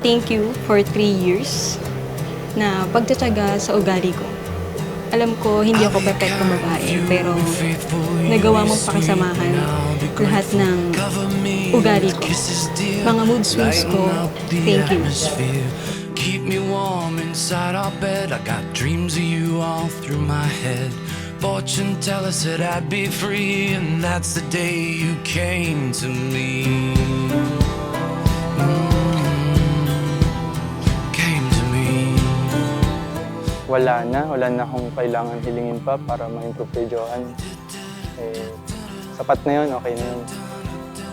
thank you for 3 years na pagtsatsaga sa ugali ko. Alam ko, hindi ako perfectong babae, pero nagawa mong pakisamahan lahat ng ugali ko. Mga mood swings ko, thank you. Keep me warm inside our bed. I got dreams of you all through my head. Fortune teller said I'd be free, and that's the day you came to me. Came to me. Wala na akong kailangan hilingin pa para ma-improve kay Joanne. Sapat na yun, okay na yun.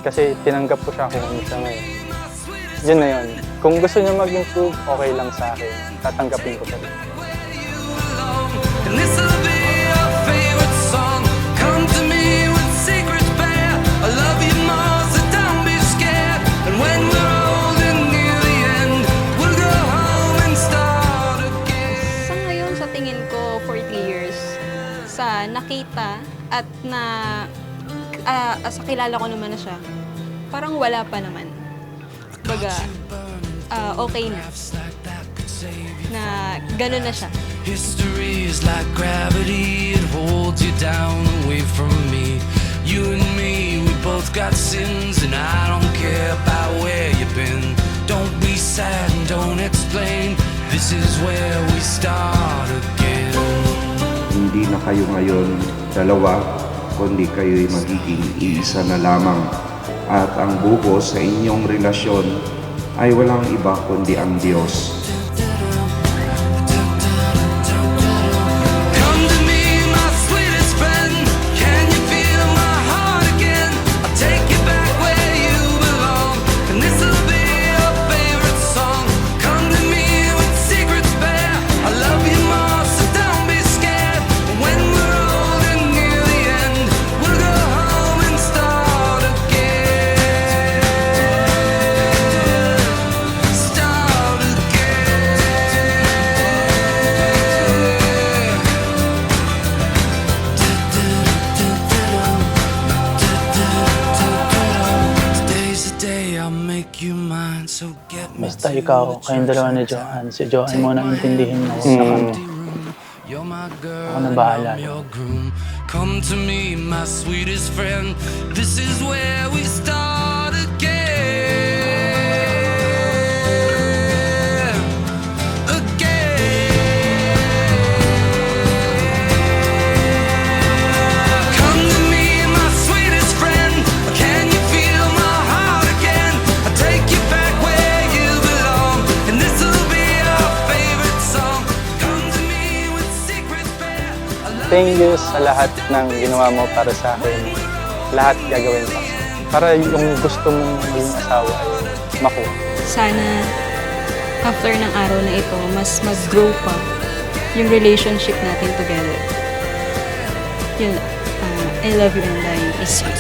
Kasi tinanggap ko siya kung ano siya ngayon. Yun na yun. Kung gusto niya mag-improve, okay lang sa akin. Tatanggapin ko siya. And this'll be your favorite song. Come to me with secrets bare. I love you more, so don't be scared. And when we're old and near the end, we'll go home and start again. Sa ngayon, sa tingin ko, for 3 years, sa nakita at sa kilala ko naman na siya, parang wala pa naman. Baga, okay na gano'n na siya. History is like gravity, it holds you down away from me. You and me, we both got sins, and I don't care about where you've been. Don't be sad and don't explain, this is where we start again. Hindi na kayo ngayon dalawa, kundi kayo'y magiging iisa na lamang. At ang buko sa inyong relasyon ay walang iba kundi ang Diyos. Come to me, my sweetest friend. Can you feel my heart again? I'll take you back where you belong, and this'll be your favorite song. Come to me with secrets bare. I love you more, so don't be scared. When we're old and near the end, we'll go home and start again. Start again. Today's the day I'll make you mine, so get me Basta ikaw, kayong dalawa ni Joanne. Si Joanne mo nang intindihin mo sa kanya. You're my girl, Ako na and bahala. I'm your groom. Come to me, my sweetest friend. This is where we start again. Come to me, my sweetest friend. Can you feel my heart again? I'll take you back where you belong, and this'll be your favorite song. Come to me with secrets bare. I love Thank you sa lahat ng ginawa mo para sa akin. Lahat gagawin ko. Para yung gusto mong maging asawa ay makuha. Sana after ng araw na ito, mas mag-grow pa yung relationship natin together. Yun, I love you and I miss you.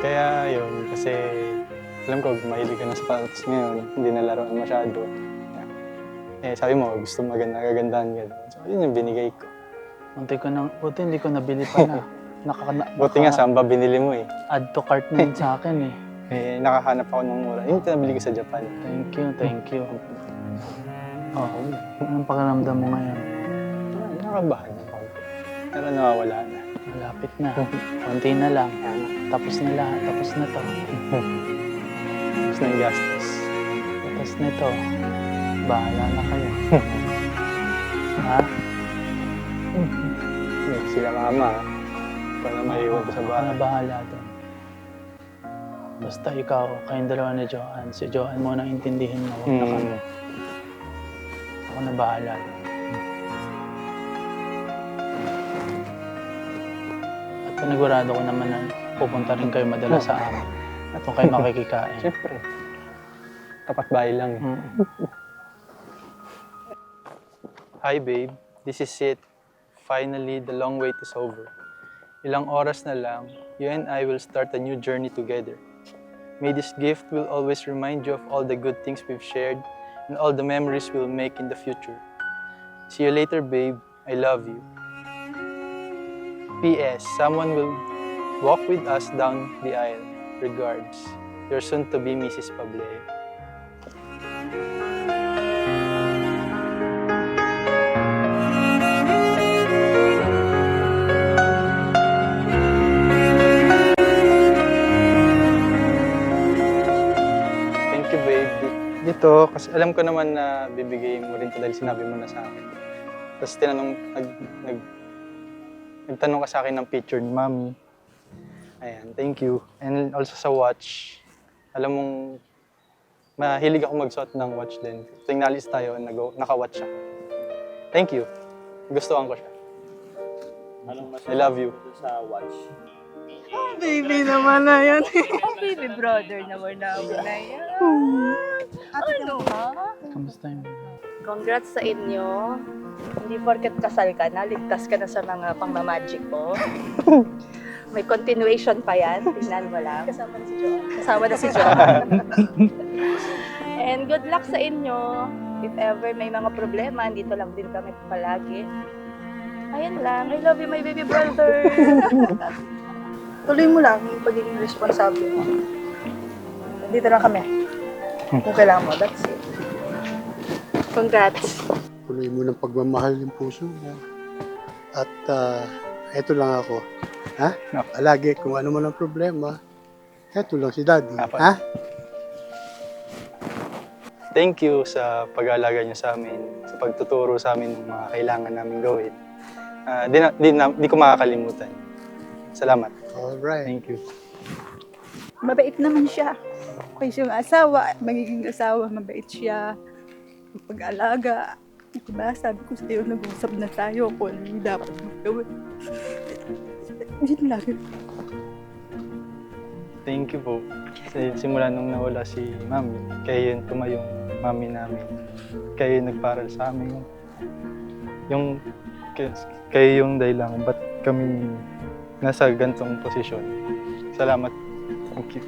Kaya yun, kasi alam ko, mahilig ka na sa sapatos ngayon, hindi nalaroan masyado. Sabi mo, gusto maganda, gagandahan ka. So, yun yung binigay ko. Buti hindi ko nabili pala. Buti nga, saan ba binili mo eh? Add to cart na yun sa akin eh. Eh, nakahanap ako ng mura. Yung tinabili ko sa Japan. Thank you. Oh, anong pakiramdam mo ngayon? Nakabahan na ako. Pero nawawala na. Malapit na. Konti na lang. Tapos na lahat. Tapos na to. Tapos na yung gastos. Tapos na to. Bahala na kayo. Ha? Sila mama. Paano maiwan ko sa Ako bahay? na bahala doon. Basta ikaw, kayong dalawa ni Joanne. Si Joanne mo na intindihin mo. Huwag na kami. Ako na bahala doon. At panigurado ko naman na pupunta rin kayo madalas sa amin. At kung kayo makikikain. Siyempre. Tapat bahay lang eh. Hi babe, this is it. Finally, the long wait is over. Ilang oras na lang, you and I will start a new journey together. May this gift will always remind you of all the good things we've shared and all the memories we'll make in the future. See you later, babe. I love you. P.S. Someone will walk with us down the aisle. Regards, your soon-to-be Mrs. Pableo. Thank you, babe. Dito, kasi alam ko naman na bibigay mo rin ito dahil sinabi mo na sa akin. Tapos nagtanong ka sa akin ng picture ni Mami. Ayan, thank you. And also sa watch. Alam mong mahilig ako magsuot ng watch din. Tuwing nalis tayo, naka-watch ako. Thank you. Gustuhan ko siya. I love you. Baby naman na yan. Baby brother naman namin na yan. Ano ha? Kamusta yun? Congrats sa inyo. Hindi porket kasal ka na, ligtas ka na sa mga pangmamagic mo. May continuation pa yan, tingnan mo lang. Kasama na si Joan. Kasama na si Joan. And good luck sa inyo. If ever may mga problema, dito lang din kami palagi. Ayun lang, I love you my baby brother. Tuloy mo lang yung pagiging responsable mo. Dito lang kami. Kung kailangan mo, that's it. Congrats. Tuloy mo ng pagmamahal yung puso mo. At eto lang ako. Ha? No. Palagi, kung ano man ang problema, eto lang si Daddy. Apo. Ha? Thank you sa pag-aalaga niyo sa amin, sa pagtuturo sa amin ng mga kailangan namin gawin. Di ko makakalimutan. Salamat. Alright. Thank you. Mabait naman siya. Kasi yung asawa, magiging asawa, mabait siya. Yung pag-alaga. Diba, sabi ko sa'yo, nag-usap na tayo kung ano yung dapat magawin. Yun lang. Thank you po. Kasi simula nung nawala si Mami, kayo yung tumayong Mami namin. Kayo yung nagparal sa amin. Kayo yung dahilan kung ba't kami nasa gantong posisyon. Salamat. Thank you.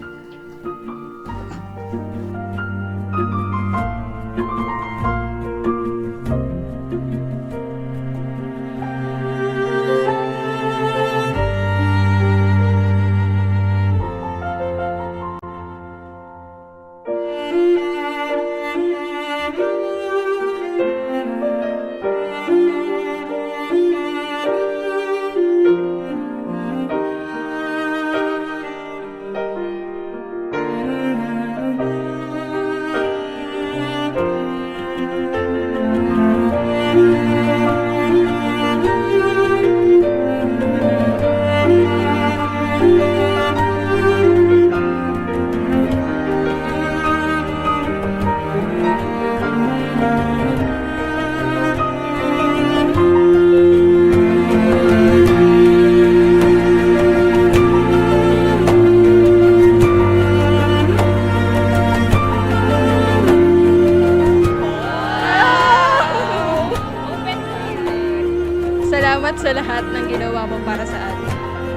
Salamat sa lahat ng ginawa mo para sa atin.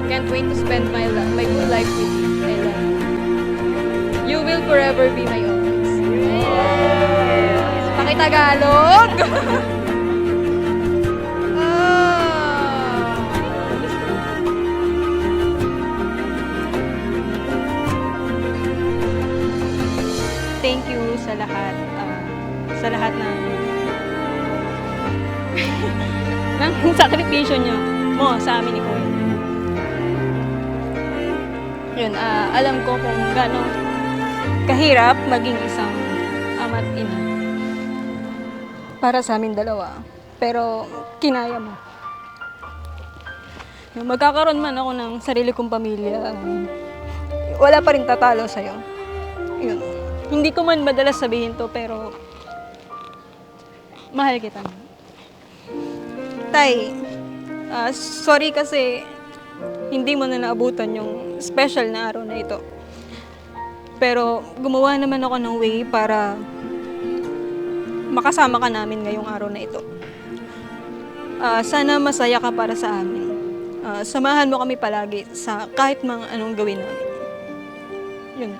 Can't wait to spend my whole life with you. I love you. You will forever be my always. Pakitagalog! Ah! sa lahat ng ng sakripisyo niyo mo sa amin ni Kuya. Yun, alam ko kung gaano kahirap maging isang ama't ina para sa amin dalawa. Pero kinaya mo. Yung magkakaroon man ako ng sarili kong pamilya, wala pa rin tatalo sa'yo. Yun. Hindi ko man madalas sabihin to, pero mahal kita. Tay, sorry kasi hindi mo na naabutan yung special na araw na ito. Pero gumawa naman ako ng way para makasama ka namin ngayong araw na ito. Sana masaya ka para sa amin. Samahan mo kami palagi sa kahit mga anong gawin namin. Yun.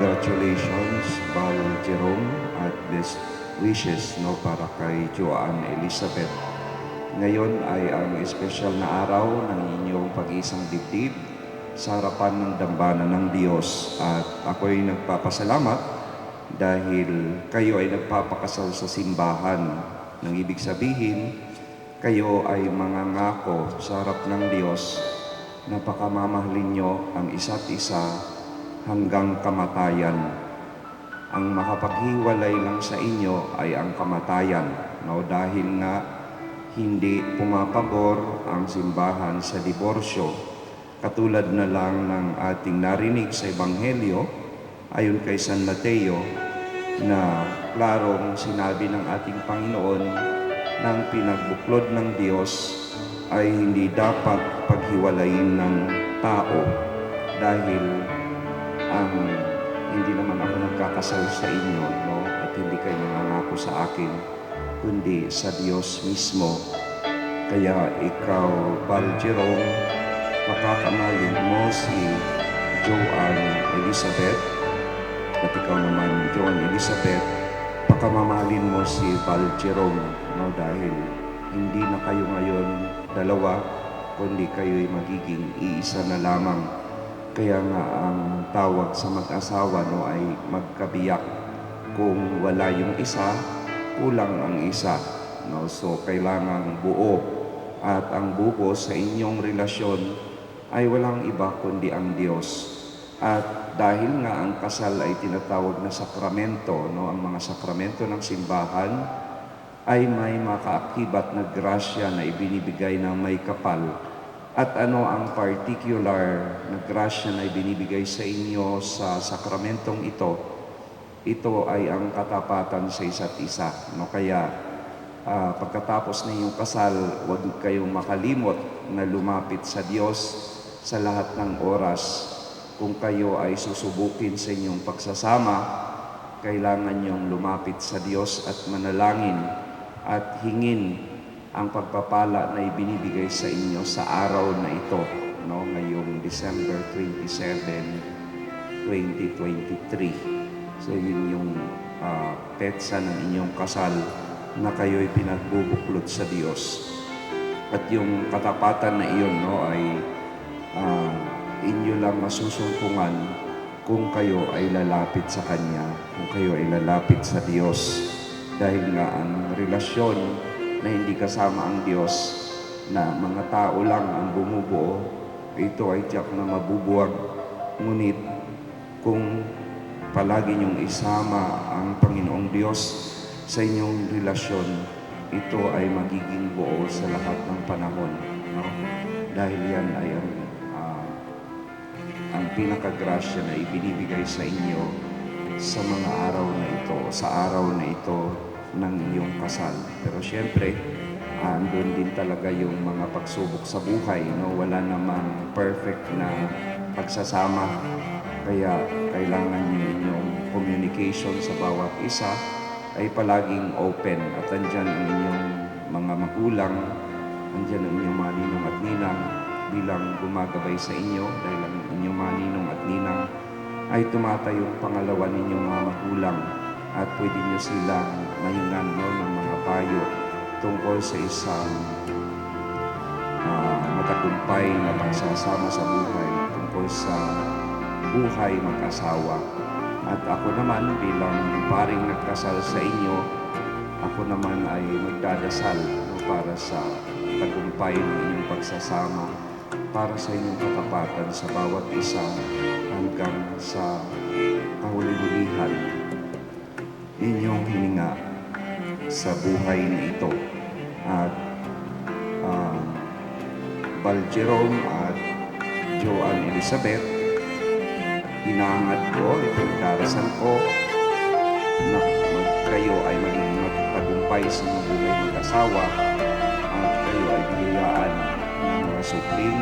Congratulations, Bal Jerome, at best wishes para kay Joanne Elizabeth. Ngayon ay ang espesyal na araw ng inyong pag-iisang dibdib sa harapan ng dambana ng Diyos. At ako'y nagpapasalamat dahil kayo ay nagpapakasal sa simbahan. Nang ibig sabihin, kayo ay mangangako sa harap ng Diyos na pakamamahalin nyo ang isa't isa hanggang kamatayan. Ang makapaghiwalay lang sa inyo ay ang kamatayan. Dahil nga hindi pumapabor ang simbahan sa diborsyo. Katulad na lang ng ating narinig sa Ebanghelyo, ayon kay San Mateo, na klarong sinabi ng ating Panginoon na ang pinagbuklod ng Diyos ay hindi dapat paghiwalayin ng tao dahil hindi naman ako nagkakasal sa inyo, at hindi kayo nangangako sa akin, kundi sa Diyos mismo. Kaya ikaw, Bal Jerome, makakamalin mo si Joanne Elizabeth, at ikaw naman, Joanne Elizabeth, pakamamahalin mo si Val Jerome, no? Dahil hindi na kayo ngayon dalawa, kundi kayo'y magiging iisa na lamang. Kaya nga ang tawag sa mag-asawa, no, ay magkabiyak. Kung wala yung isa, kulang ang isa, no? So kailangang buo, at ang buo sa inyong relasyon ay walang iba kundi ang Diyos. At dahil nga ang kasal ay tinatawag na sakramento, no, ang mga sakramento ng simbahan ay may makaakibat na grasya na ibinibigay ng may kapal. At ano ang particular na grasya na ibinibigay sa inyo sa sakramentong ito? Ito ay ang katapatan sa isa't isa, no? Kaya pagkatapos ng inyong kasal, huwag kayong makalimot na lumapit sa Diyos sa lahat ng oras. Kung kayo ay susubukin sa inyong pagsasama, kailangan niyong lumapit sa Diyos at manalangin at hingin ang pagpapala na ibinibigay sa inyo sa araw na ito, no? Ngayong December 27, 2023. So yun yung petsa ng inyong kasal na kayo'y pinagbubuklod sa Diyos. At yung katapatan na iyon, no, ay inyo lang masusumpungan kung kayo ay lalapit sa Kanya, kung kayo ay lalapit sa Diyos. Dahil nga ang relasyon na hindi kasama ang Diyos, na mga tao lang ang bumubuo, ito ay tiyak na mabubuwag. Ngunit kung palagi niyong isama ang Panginoong Diyos sa inyong relasyon, ito ay magiging buo sa lahat ng panahon, no? Dahil yan ay ang pinakagrasya na ibinibigay sa inyo sa mga araw na ito, sa araw na ito ng iyong kasal. Pero siyempre, andun din talaga yung mga pagsubok sa buhay, no? Wala namang perfect na pagsasama. Kaya kailangan niyo inyong communication sa bawat isa ay palaging open. At andyan ang inyong mga magulang, andyan ang inyong mga ninong at ninang bilang gumagabay sa inyo, dahil ang inyong mga ninong at ninang ay tumatayong pangalawa ninyong mga magulang, at pwede nyo silang mahingan, no, ng mga payo tungkol sa isang matagumpay na pagsasama sa buhay, tungkol sa buhay mag-asawa. At ako naman bilang paring nagkasal sa inyo, ako naman ay magdadasal, no, para sa tagumpay ng inyong pagsasama, para sa inyong katapatan sa bawat isa hanggang sa kahuli-hulihan inyong hininga sa buhay na ito. At Val Jerome at Joanne Elizabeth, hinahangad ko, ipagdarasal ko na kayo ay maging magtagumpay sa mga buhay mag-asawa, at kayo ay bigayaan ng mga supling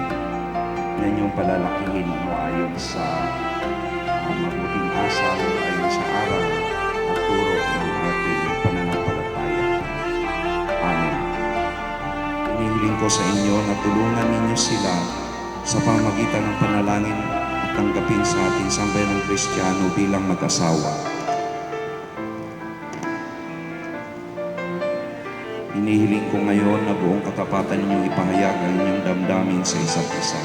na inyong palalakihin mo ayon sa mabuting asal, ayon sa aral at turo ng ating pananampalataya. Amen. Inihiling ko sa inyo na tulungan ninyo sila sa pamamagitan ng panalangin at tanggapin sa ating sambayanang Kristiyano bilang mag-asawa. Inihiling ko ngayon na buong katapatan ninyong ipahayag ang inyong damdamin sa isa't isa.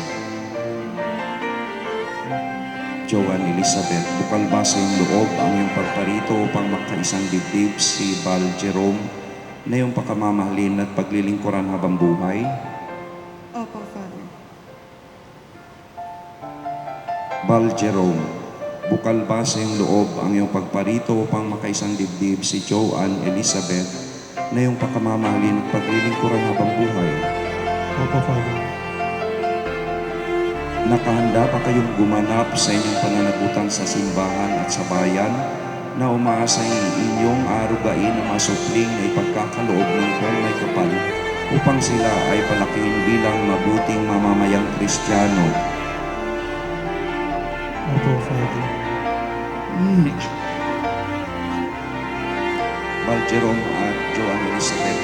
Joanne Elizabeth, bukal ba sa iyong loob ang iyong pagparito upang magkaisang dibdib si Val Jerome na iyong pakamamahalin at paglilingkuran habang buhay? Opo, Father. Val Jerome, bukal ba sa iyong loob ang iyong pagparito upang makaisang dibdib si Joanne Elizabeth na iyong pakamamahalin at paglilingkuran habang buhay? Opo, Father. Nakahanda pa kayong gumanap sa inyong pananagutan sa simbahan at sa bayan na umaasa inyong arugain ang masupling na ipagkakaloob ng kung may kapal upang sila ay palakihin bilang mabuting mamamayang Kristiyano? Opo, Father. Val Jerome at Joanne Elizabeth,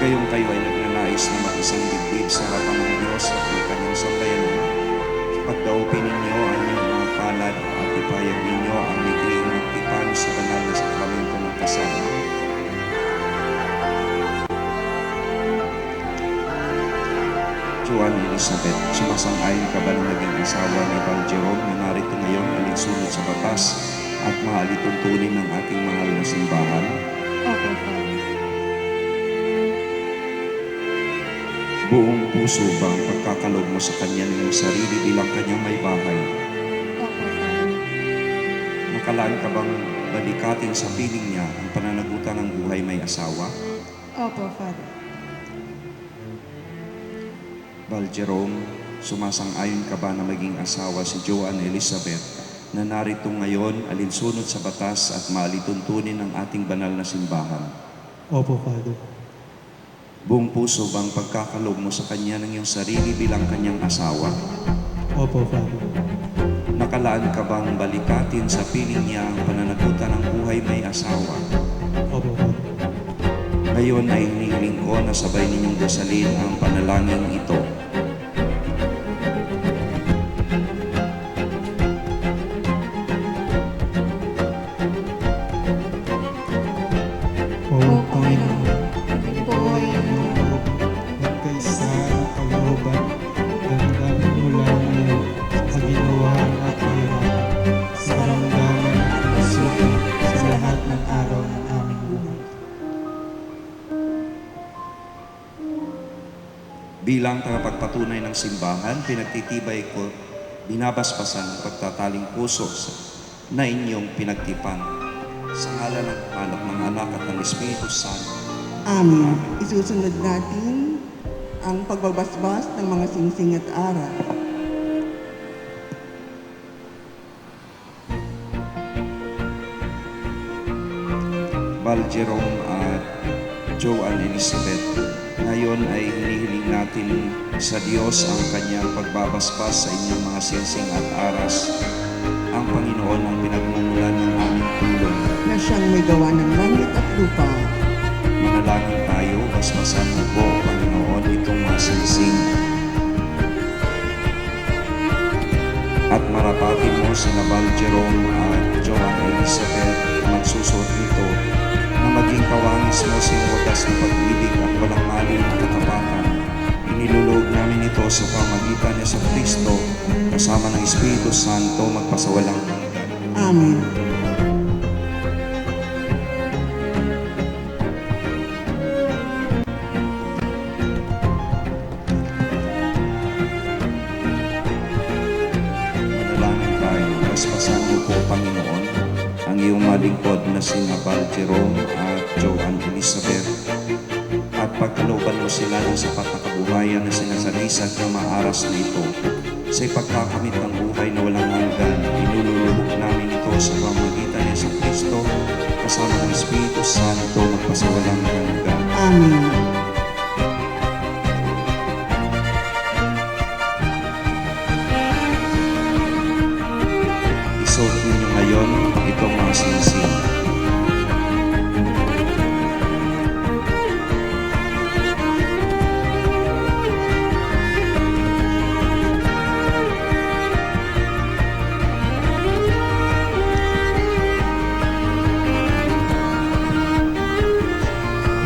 kayong kayo ay nagnanais na mag-isang dibdib sa harapan ng Diyos at ng kanyang sambayanan. Pagdaupin ninyo ang inyong mga palad at ipahayag ninyo ang litreng pagtitipan sa banal na sakramento ng kasal. Joan Elizabeth, sumasang-ayon ka ba na naging asawa ni Val Jerome na narito ngayon alinsunod sa batas at maalituntunin ng ating mahal na simbahan? Opo, Father. Buong puso ba ang pagkakaloob mo sa kanya ng iyong sarili bilang kanyang may bahay? Opo, Father. Nakalaan ka bang balikatin sa piling niya ang pananagutan ng buhay may asawa? Opo, Father. Val Jerome, sumasang-ayon ka ba na maging asawa si Joan Elizabeth na narito ngayon alinsunod sa batas at maalituntunin ng ating banal na simbahan? Opo, Father. Buong puso bang pagkakaloob mo sa kanya ng iyong sarili bilang kanyang asawa? Opo, Father. Nakalaan ka bang balikatin sa piling niya ang pananagutan ng buhay may asawa? Opo, Father. Ngayon ay hinihiling ko na sabay ninyong dasalin ang panalangin ito. O Panginoon, buhay ang loob, magkaisa ng kalooban, damdamin mula ngayon sa kaginawahan at kahirapan, sa karamdaman at pagsuko sa lahat ng araw ng aming buhay. Bilang tagapagpatunay ng simbahan, pinagtitibay ko, binabasbasan ang pagtataling puso na inyong pinagtipan. Sa ngalan ng anak ng anak at ng Espiritu Santo. Amin. Isusunod natin ang pagbabasbas ng mga singsing at aral. Val Jerome at Joan Elizabeth, ngayon ay hinihiling natin sa Diyos ang kanyang pagbabasbas sa inyong mga singsing at aras. Ang Panginoon ang pinagmumulan ng aming tulong. Na siyang may gawa ng langit at lupa. Manalangin tayo, basbasan mo po, Panginoon, itong mga singsing. At marapatin mo si Val Jerome at Joan Elizabeth na magsusuot nito na maging kawangis mo sa wagas ng pag-ibig at walang mali na katapatan. Inilulog namin ito sa pamagitan niya sa Kristo kasama ng Espiritu Santo magpasawalang hanggan. Amen. Manalangin tayo, basbasan mo po, Panginoon, ang iyong malingkod na sina Val Jerome at Joan Elizabeth at pagkalooban mo sila ng sapat na kabuhayan na sinasalisag ng maaras na ito. Sa ipagkakamit ng buhay na walang hanggan, inululubog namin ito sa pamagitan niya sa Kristo kasama ng Espiritu Santo magpasawalang hanggan. Amen. Isuot ninyo ngayon itong mga singsing.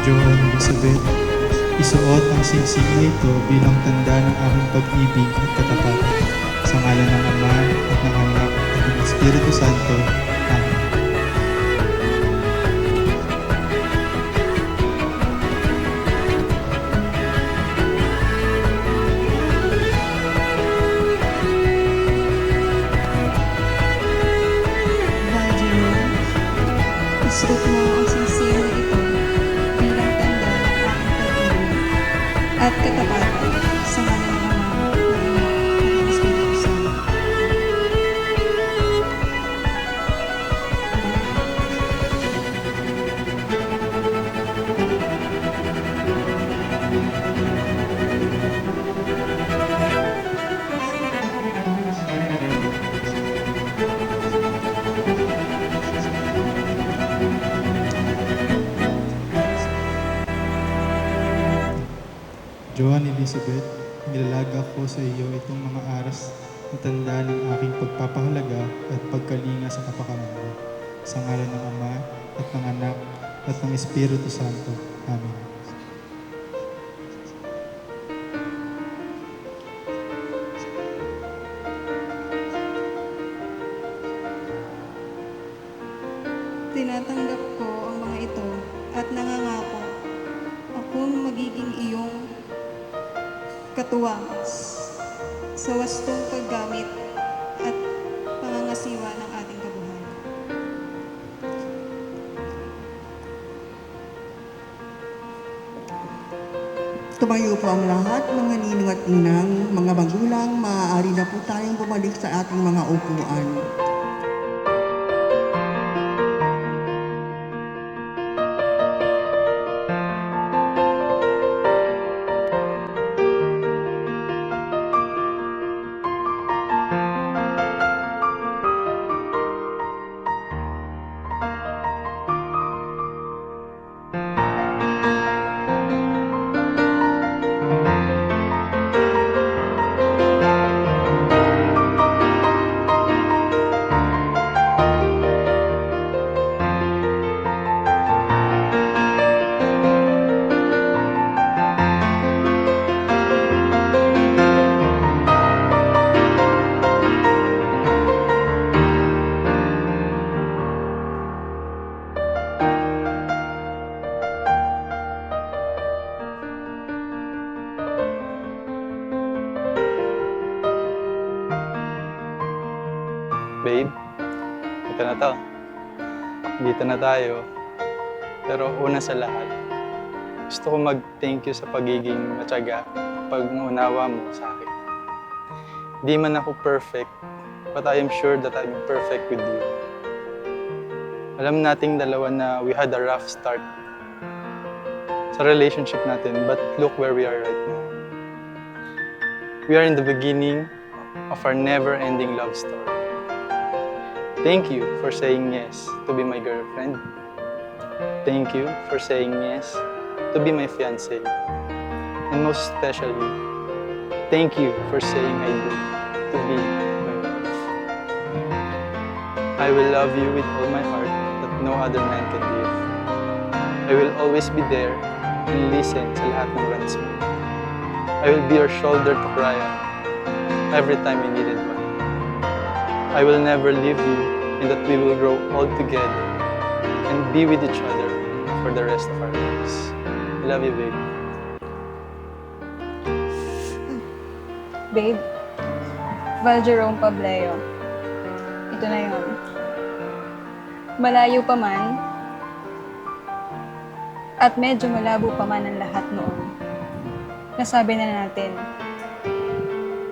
Joan Elizabeth, isuot ang singsing na ito bilang tanda ng aming pag-ibig at katapatan. Sa ngalan ng Ama at ng Anak at ng Espiritu Santo. Amen. Val Jerome, isuot mo ang singsing na ito bilang tanda ng aking pag-ibig at katapatan sa ngalan ng Ama, ng Anak, at ng Espiritu Santo. Joan Elizabeth, nilalaga ko sa iyo itong mga aras na tanda ng aking pagpapahalaga at pagkalinga sa kapakanan mo. sa ngalan ng Ama at ng Anak at ng Espiritu Santo. Amen. Tinatanggap ko ang mga ito at nangangako akong magiging iyong katuwang sa wastong paggamit at pangangasiwa ng ating kabuhayan. Tumayo po ang lahat, mga ninong at ninang, mga magulang, maaari na po tayong bumalik sa ating mga upuan. Babe, ito na to. Dito na tayo. Pero una sa lahat, gusto ko mag-thank you sa pagiging matyaga, pag-unawa mo sa akin. Di man ako perfect, but I am sure that I'm perfect with you. Alam nating dalawa na we had a rough start sa relationship natin, but look where we are right now. We are in the beginning of our never-ending love story. Thank you for saying yes to be my girlfriend. Thank you for saying yes to be my fiancé. And most especially, thank you for saying I do to be my wife. I will love you with all my heart that no other man can give. I will always be there and listen sa lahat ng rants mo. I will be your shoulder to cry on every time you needed one. I will never leave you, and that we will grow old together and be with each other for the rest of our lives. I love you, babe. Babe, Val Jerome Pableo, ito na yun. Malayo pa man, at medyo malabo pa man ang lahat noon, nasabi na natin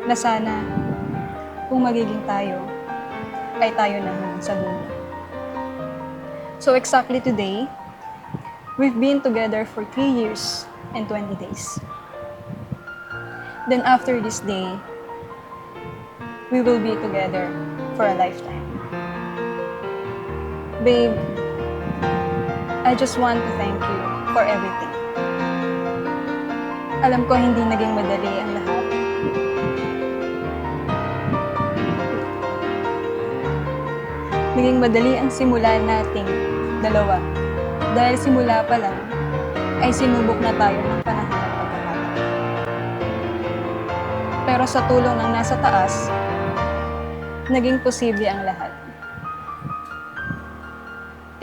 na sana kung magiging tayo, ay tayo na sa dulo. So exactly today, we've been together for 3 years and 20 days. Then after this day, we will be together for a lifetime. Babe, I just want to thank you for everything. Alam ko hindi naging madali ang lahat. Naging madali ang simula nating dalawa. Dahil simula pa lang, ay sinubok na tayo ng panahon at pagkakataon. Pero sa tulong ng nasa taas, naging posible ang lahat.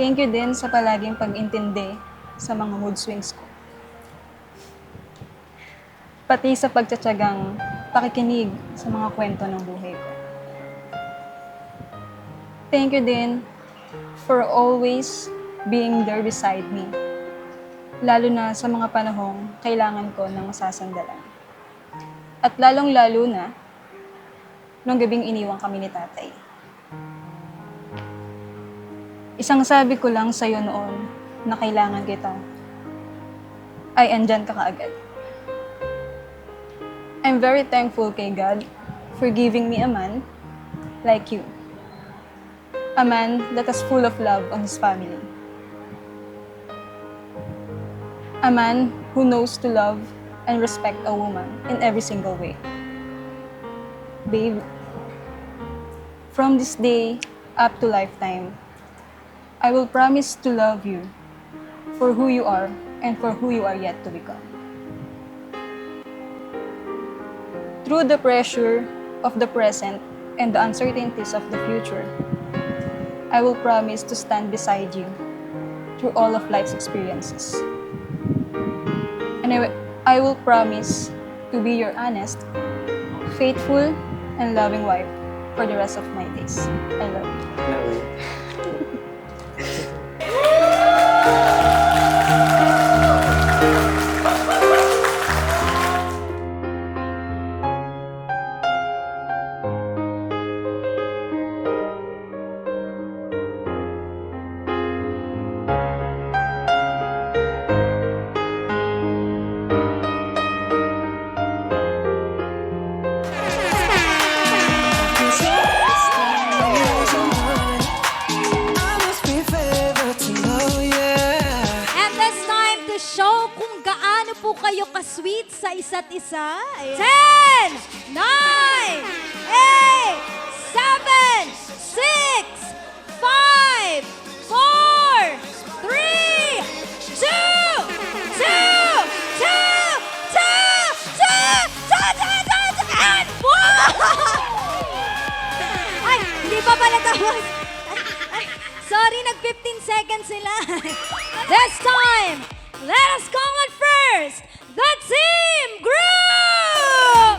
Thank you din sa palaging pag-intindi sa mga mood swings ko. Pati sa pagtsatsagang pakikinig sa mga kwento ng buhay ko. Thank you din for always being there beside me. Lalo na sa mga panahong kailangan ko ng masasandalan. At lalong-lalo na nung gabing iniwan kami ni tatay. Isang sabi ko lang sa'yo noon na kailangan kita, ay andyan ka kaagad. I'm very thankful kay God for giving me a man like you. A man that is full of love on his family. A man who knows to love and respect a woman in every single way. Babe, from this day up to lifetime, I will promise to love you for who you are and for who you are yet to become. Through the pressure of the present and the uncertainties of the future, I will promise to stand beside you through all of life's experiences. And I will promise to be your honest, faithful, and loving wife for the rest of my days. I love you. Love you. And it's time to show kung gaano po kayo ka-sweet sa isa't isa. 10, 9, 8, 7, 6, 5, 4, 3, 2, 2, 2, 2, 2, 2, 2, 2, 2, and ay, hindi pa pala tapos. Ay, sorry, nag-15 seconds sila. This time, let us call it first, the team group!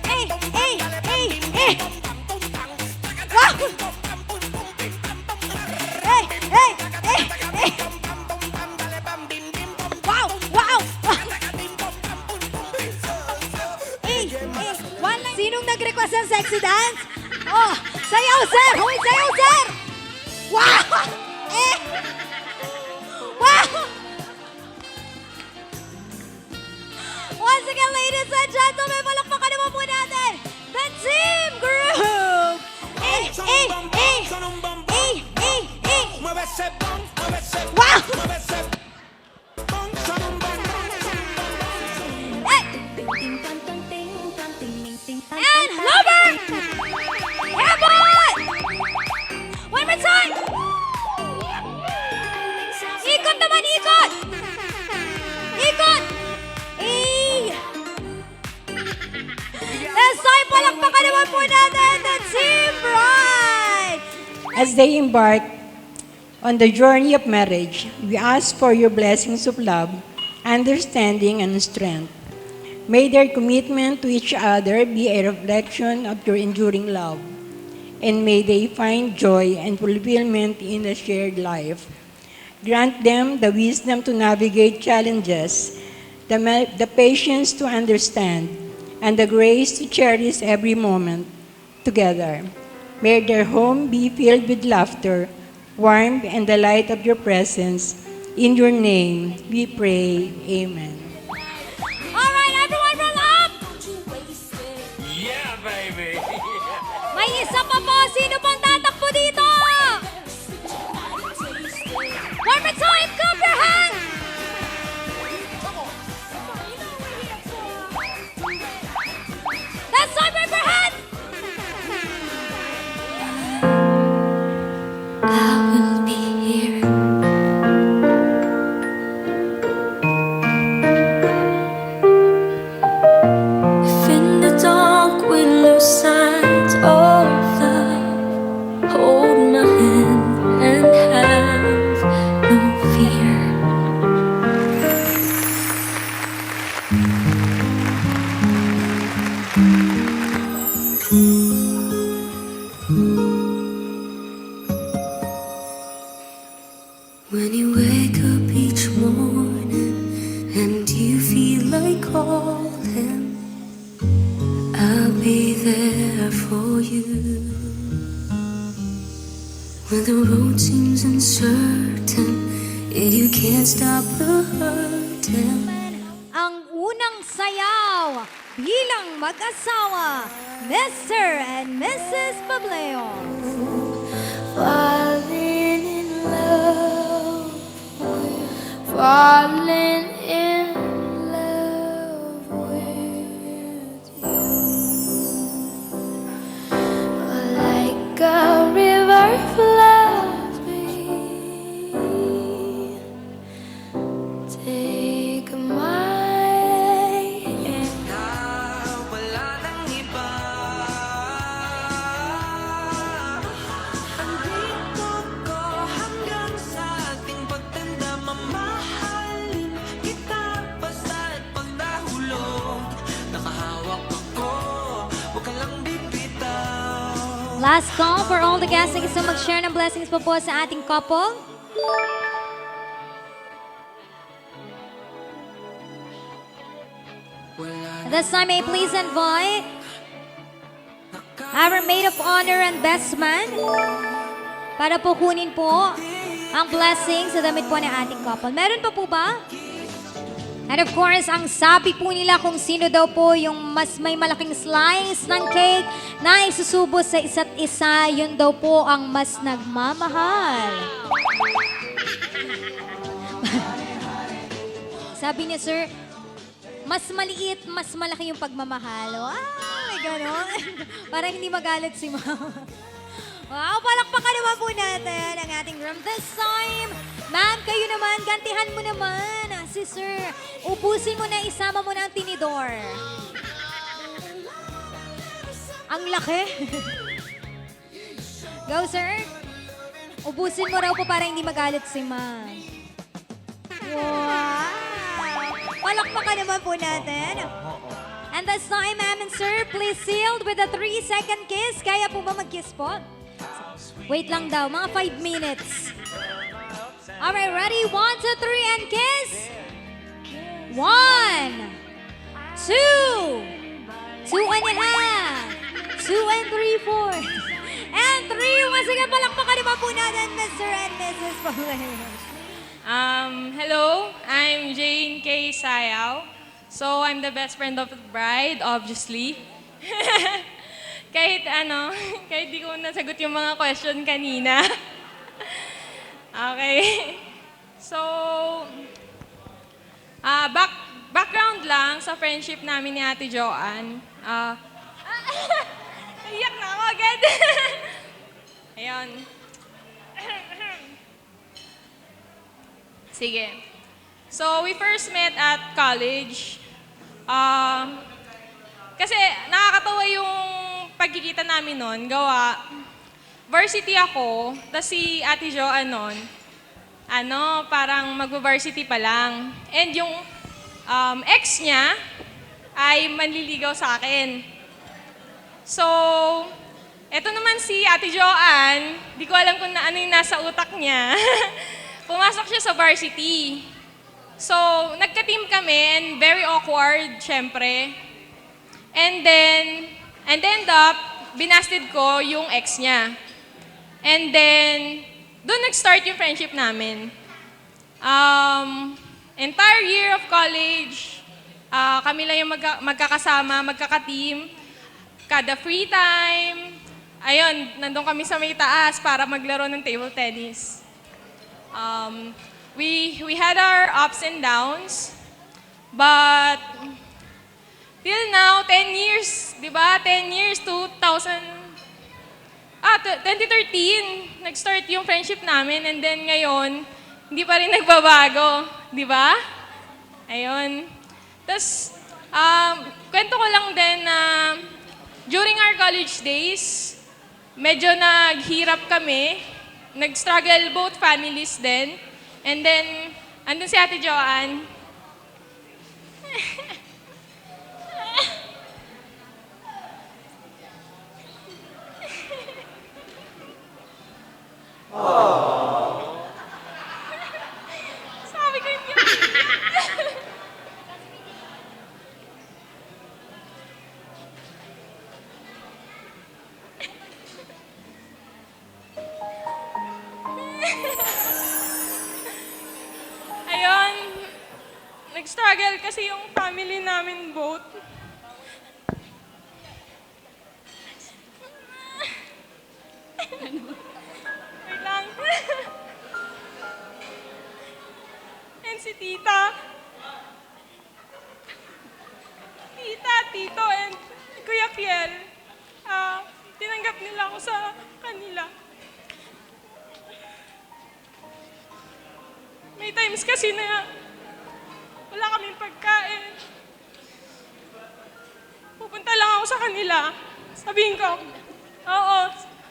Hey, hey, hey, hey! Wow! Hey, hey, hey, hey! Wow, wow! Hey, hey, sinong nag-request ng sexy dance? Oh, sayaw, sir! Hoy, sayaw, sir! Wow! Eh! Wow! Once again, ladies and gentlemen, palakpakan naman po natin the team group! Eh, eh, eh! Eh, eh, eh! Wow! Eh! And lover! Heaven! One more time! Ikot naman, ikot! Ikot! Eh! This time, palakpakan naman po natin the Team Bride! As they embark on the journey of marriage, we ask for your blessings of love, understanding, and strength. May their commitment to each other be a reflection of your enduring love, and may they find joy and fulfillment in a shared life. Grant them the wisdom to navigate challenges, the patience to understand, and the grace to cherish every moment together. May their home be filled with laughter, warmth, and the light of your presence. In your name, we pray. Amen. Alright, everyone roll up! Yeah, baby! May isa pa po! Sino pong tatakbo dito? One more time! Clap your hands! That's time! Clap your hands! I will be here. If in the dark we lose sight of love, hold my hand and have no fear. When you wake up each morning and you feel like calling, I'll be there for you. When the road seems uncertain and you can't stop the hurting, Ang unang sayaw bilang mag-asawa, Mr. and Mrs. Pableon. falling in love, falling in love with you. Like a river flows Last call for all the guests na gusto mag-share ng blessings po sa ating couple. This time, may I please invite our maid of honor and best man para po kunin po ang blessings sa damit po ng ating couple. Meron pa po ba? And of course, ang sabi po nila kung sino daw po yung mas may malaking slice ng cake na isusubo sa isa't isa, yun daw po ang mas nagmamahal. Sabi niya, sir, mas maliit, mas malaki yung pagmamahal. Wow, may ganon. Para hindi magalit si mama. Wow, palakpakan naman po natin ang ating room this time. Ma'am, kayo naman, gantihan mo naman. Si sir, ubusin mo na, isama mo na ang tinidor. Ang laki. Go, sir. Ubusin mo raw po para hindi magalit si ma'am. Wow. Palakpakan naman po natin. And this time, ma'am and sir, please sealed with a 3-second kiss. Kaya po ba mag-kiss po? Wait lang daw, mga 5 minutes. Alright, ready? 1, 2, 3, and kiss. 1, 2, 2 and a half, 2 and 3, 4, and 3. Once again, palakpakan naman po natin, Mr. and Mrs. Paulero. Hello, I'm Jane K. Sayaw. So, I'm the best friend of the bride, obviously. kahit di ko nasagot yung mga question kanina. Okay. So, background lang sa friendship namin ni Ate Joanne. Iyak na ako agad. Ayun. Sige. So, we first met at college. Kasi nakakatawa yung pagkikita namin noon. Gawa, varsity ako, tapos si Ate Joanne noon, parang mag-varsity pa lang. And yung ex niya ay manliligaw sa akin. So, eto naman si Ate Joanne, di ko alam kung ano yung nasa utak niya. Pumasok siya sa varsity. So, nagka-team kami and very awkward, syempre. And end up, binasted ko yung ex niya. And then, doon nag-start yung friendship namin. Entire year of college, kami lang yung magkakasama, magkaka-team. Kada free time, ayun, nandun kami sa may taas para maglaro ng table tennis. We had our ups and downs, but till now, 10 years, di ba? 10 years, 2013, nag-start yung friendship namin, and then ngayon, hindi pa rin nagbabago, di ba? Ayun. Tapos, kwento ko lang din na during our college days, medyo naghirap kami, nag-struggle both families din, and then, andun si Ate Joanne. Sabi ko hindi. Ayun, nag-struggle kasi yung family namin both. Wait lang. And si Tita, Tito, and Kuya Kiel, tinanggap nila ako sa kanila. May times kasi na wala kaming pagkain. Pupunta lang ako sa kanila. Sabihin ko, oo,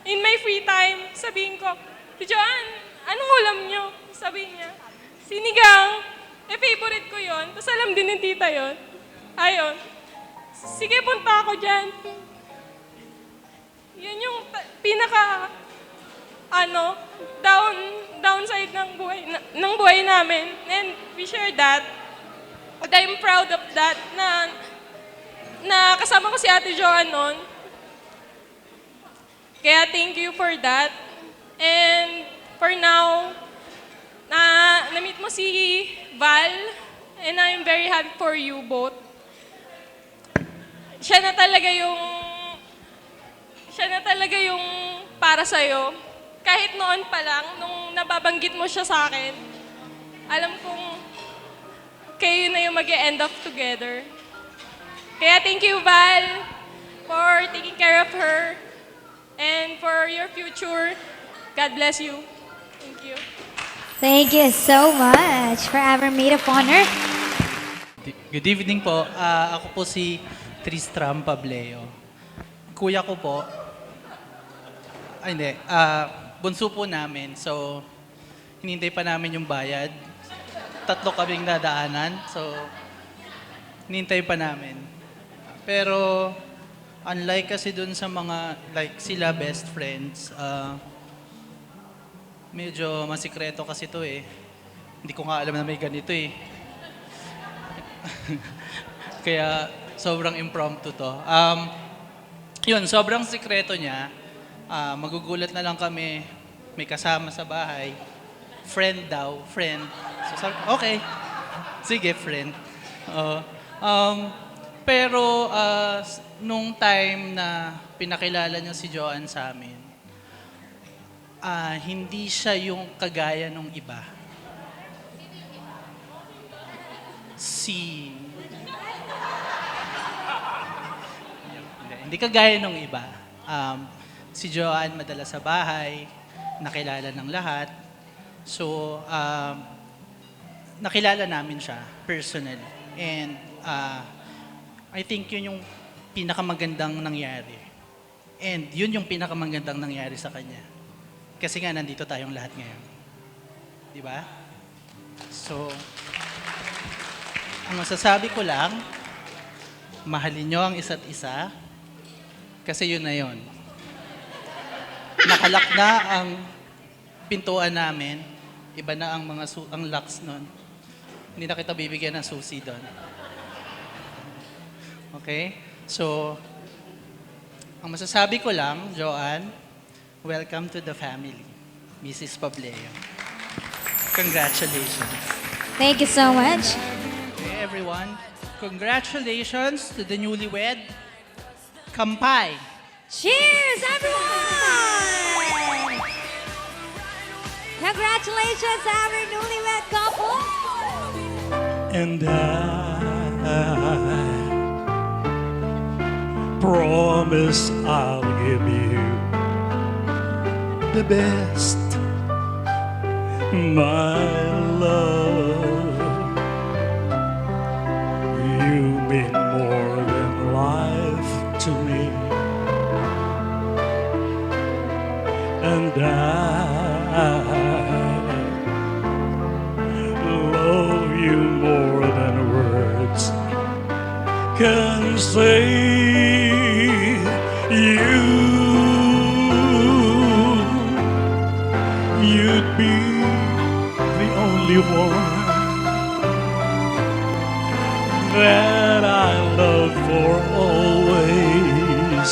in my free time, sabihin ko, Ate Joanne, anong ulam niyo? Sabihin niya, sinigang. Favorite ko yon. Tapos alam din ng tita yon. Ayun. Sige, punta ako dyan. Yun yung pinaka, downside ng buhay namin. And we share that. And I'm proud of that na kasama ko si Ate Joanne noon. Kaya thank you for that. And for now, na-meet mo si Val, and I'm very happy for you both. Siya na talaga yung para sa'yo. Kahit noon pa lang, nung nababanggit mo siya sa akin, alam kong kayo na yung mag-e-end up together. Kaya thank you, Val, for taking care of her and for your future. God bless you. Thank you. Thank you so much for our maid of honor. Good evening po. Ako po si Tristram Pableo. Kuya ko po, bunso po namin. So, hinintay pa namin yung bayad. 3 kaming nadaanan. So, hinintay pa namin. Pero, unlike kasi dun sa mga, like sila best friends, medyo masikreto kasi to eh. Hindi ko nga alam na may ganito eh. Kaya, sobrang impromptu to. Yun, sobrang sikreto niya. Magugulat na lang kami, may kasama sa bahay. Friend daw, friend. So, okay. Sige, friend. Pero nung time na pinakilala niya si Joanne sa amin, hindi siya yung kagaya nung iba. Hindi kagaya nung iba. Si Joanne madalas sa bahay, nakilala ng lahat. So, nakilala namin siya personally. And I think yun yung pinakamagandang nangyari. And yun yung pinakamagandang nangyari sa kanya. Kasi nga, nandito tayong lahat ngayon. Di ba? So, ang masasabi ko lang, mahalin nyo ang isa't isa, kasi yun na yun. Nakalak na ang pintuan namin, iba na ang ang locks nun. Hindi na kita bibigyan ng susi doon. Okay? So, ang masasabi ko lang, Joanne, welcome to the family, Mrs. Pableo. Congratulations. Thank you so much. Okay, everyone, congratulations to the newlywed. Kampai. Cheers, everyone! Congratulations, our newlywed couple. And I promise I'll give you the best, my love. You mean more than life to me, and I love you more than words can say. You'd be the only one that I love for always,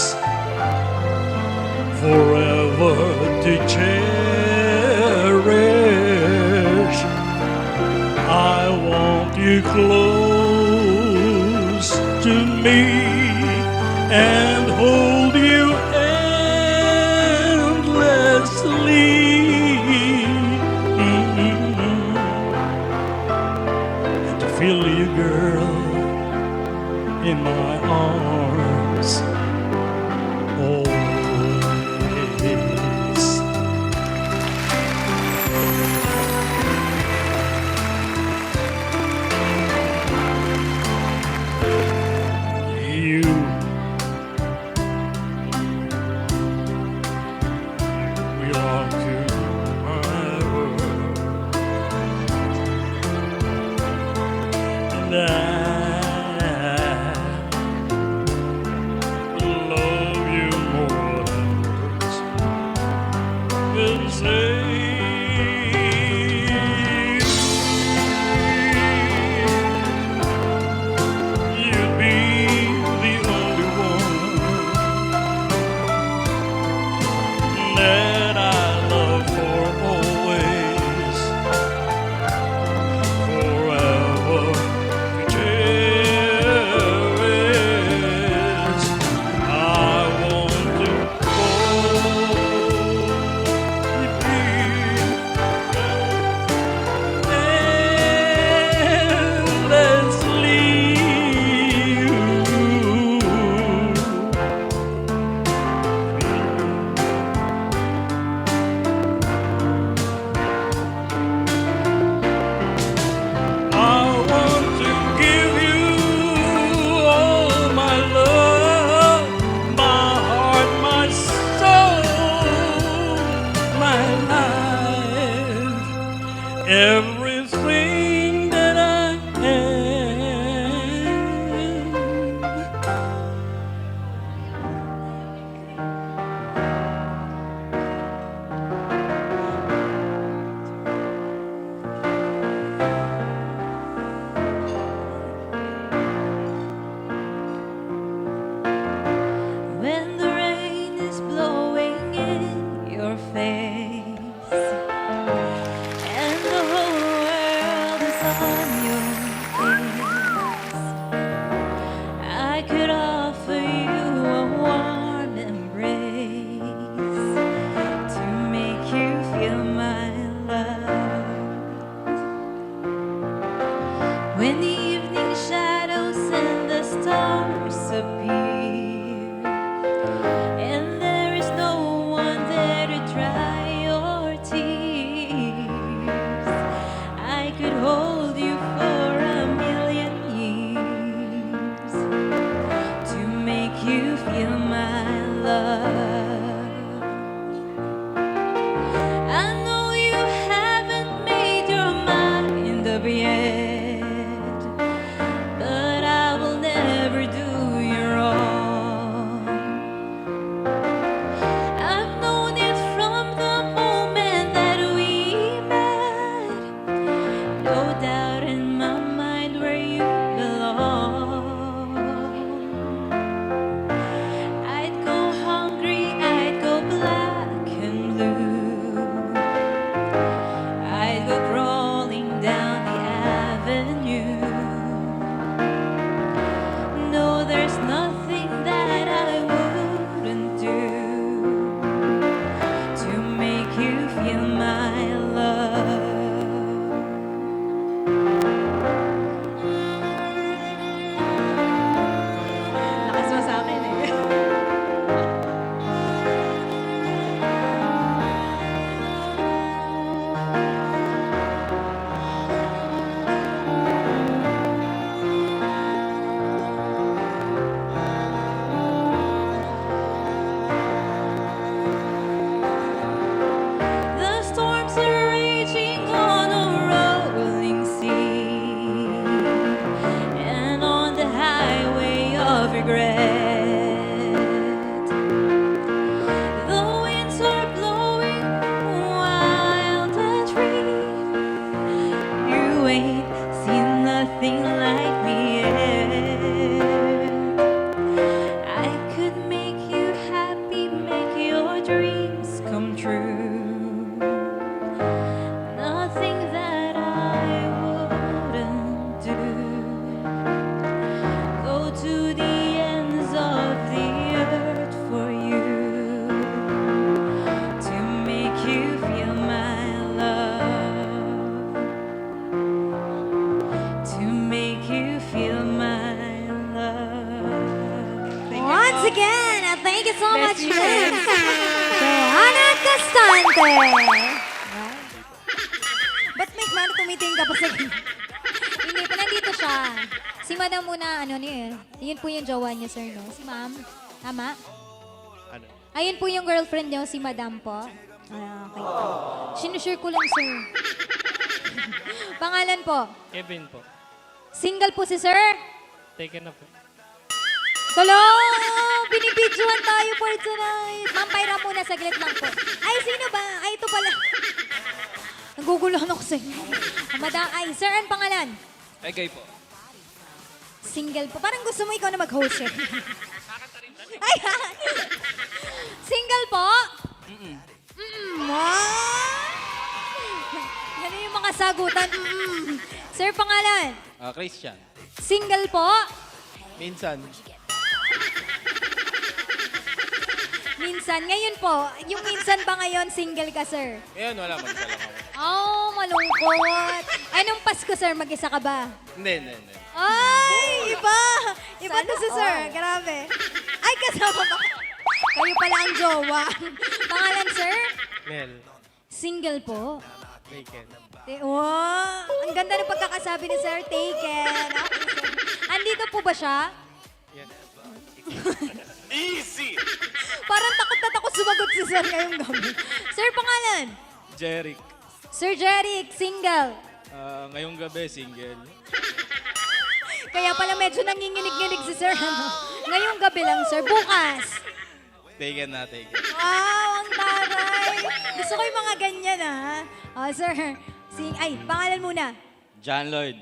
forever to cherish. I want you close to me and hold you endlessly. And to feel you, girl, in my arms always. You belong to my world, and I love you more than regret. The winds are blowing wild and free. You ain't seen nothing like me yet. I could make you happy, make your dreams come true. Nothing that I wouldn't do. Go to the ends of the earth for you to make you feel my love. To make you feel my love. Once again, thank you so much, Miss Joanna Castante. Ba't may mano tumitingin ka pa sa Hindi pa, nandito siya. Si Madam muna, ano niya yun po yung jowa niya, sir, no? Si Ma'am. Tama? Ano? Ayun po yung girlfriend niyo, si Madam po. Ah, okay. Sinusure ko lang, sir. Pangalan po? Kevin po. Single po si sir? Taken na po. Hello! Binibidyohan tayo for tonight. Ma'am, Pyra muna, saglit lang po. Ay, sino ba? Ay, ito pala. Naguguluhan ako sa inyo. Madam, ay, sir, ang pangalan? Egay po. Single po. Parang gusto mo ikaw na mag-host eh. Ay, single po? Ano yung mga sagutan? Sir, pangalan? Christian. Single po? Minsan. Minsan. Ngayon po, yung minsan ba ngayon single ka, sir? Ngayon, wala. Mag-isa lang ako. Oh, malungkot. Anong Pasko, sir? Mag-isa ka ba? Hindi. Ay, iba! Iba to si sir. Grabe. Ay, kasama ba? Kayo pala ang jowa. Pangalan, sir? Mel. Single po. Taken. Wow! Ang ganda ng pagkakasabi ni Sir Taken. Okay, sir. Andito po ba siya? Yan. Easy! Parang takot na takot sumagot si Sir ngayong gabi. Sir, pangalan? Jeric. Sir Jeric, single. Ngayong gabi, single. Kaya pala medyo nanginginig-nginig si Sir. Ano? Ngayong gabi lang, Sir. Bukas. Taken na, taken. Wow, ang taray. Gusto ko yung mga ganyan, ha? Sir, ay, pangalan muna. John Lloyd.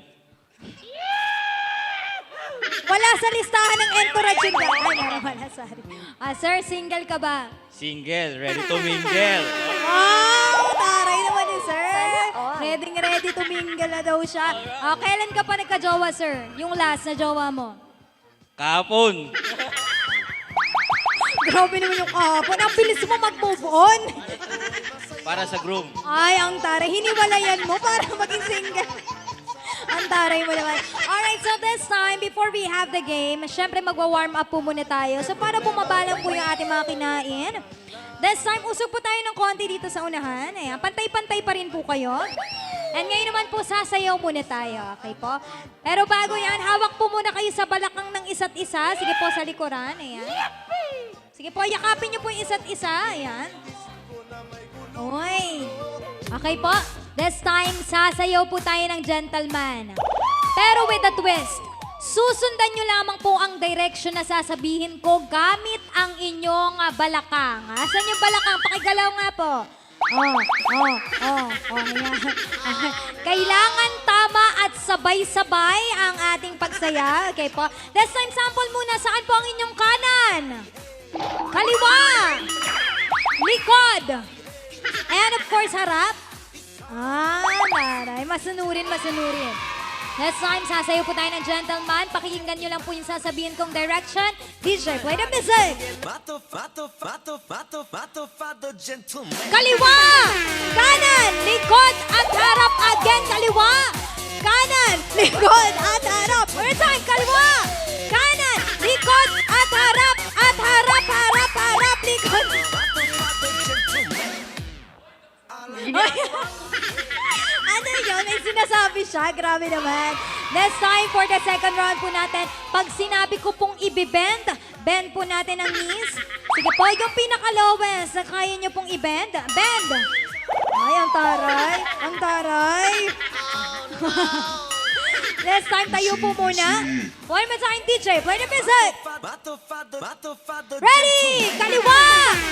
Wala sa listahan ng entourage yung ay, meron wala, sorry. Sir, single ka ba? Single. Ready to mingle. Wow, taray naman ni Sir. Ready to mingle na daw siya. Kailan ka pa nagka-jowa, Sir? Yung last na jowa mo? Kahapon. Grabe naman yung kahapon. Ang bilis mo mag-move on. Para sa groom. Ay, ang taray. Hiniwalayan mo para maging single. Ang taray mo naman. Alright, so this time, before we have the game, syempre magwa-warm up po muna tayo. So para bumabalang po yung ating mga kinain. This time, usog po tayo ng konti dito sa unahan. Ayan, pantay-pantay pa rin po kayo. And ngayon naman po, sasayaw muna tayo. Okay po? Pero bago yan, hawak po muna kayo sa balakang ng isa't isa. Sige po, sa likuran. Ayan. Sige po, yakapin niyo po yung isa't isa. Ayan. Uy. Okay po. This time, sasayaw po tayo ng gentleman. Pero with a twist. Susundan nyo lamang po ang direction na sasabihin ko gamit ang inyong balakang. Asan yung balakang? Pakigalaw nga po. Ayan. Kailangan tama at sabay-sabay ang ating pagsaya. Okay po. This time, sample muna. Saan po ang inyong kanan? Kaliwa. Likod. And of course, harap. Naray. Masunurin. This time, sasayo po tayo ng gentleman. Pakikinggan nyo lang po yung sasabihin kong direction. DJ, play the music! Kaliwa! Kanan! Likod at harap again! Kaliwa! Kanan! Likod at harap! One time! Kaliwa! Kanan! Likod at harap! At harap! Likod! Ano yun? May sinasabi siya. Grabe naman. Next time for the second round po natin. Pag sinabi ko pong i-bend, bend po natin ang knees. Sige po, yung pinaka-lowest na kaya nyo pong i-bend. Bend! Ay, ang taray. Ang taray. This time, tayo po muna. One more time, DJ. Play the music. Ready? Kaliwa!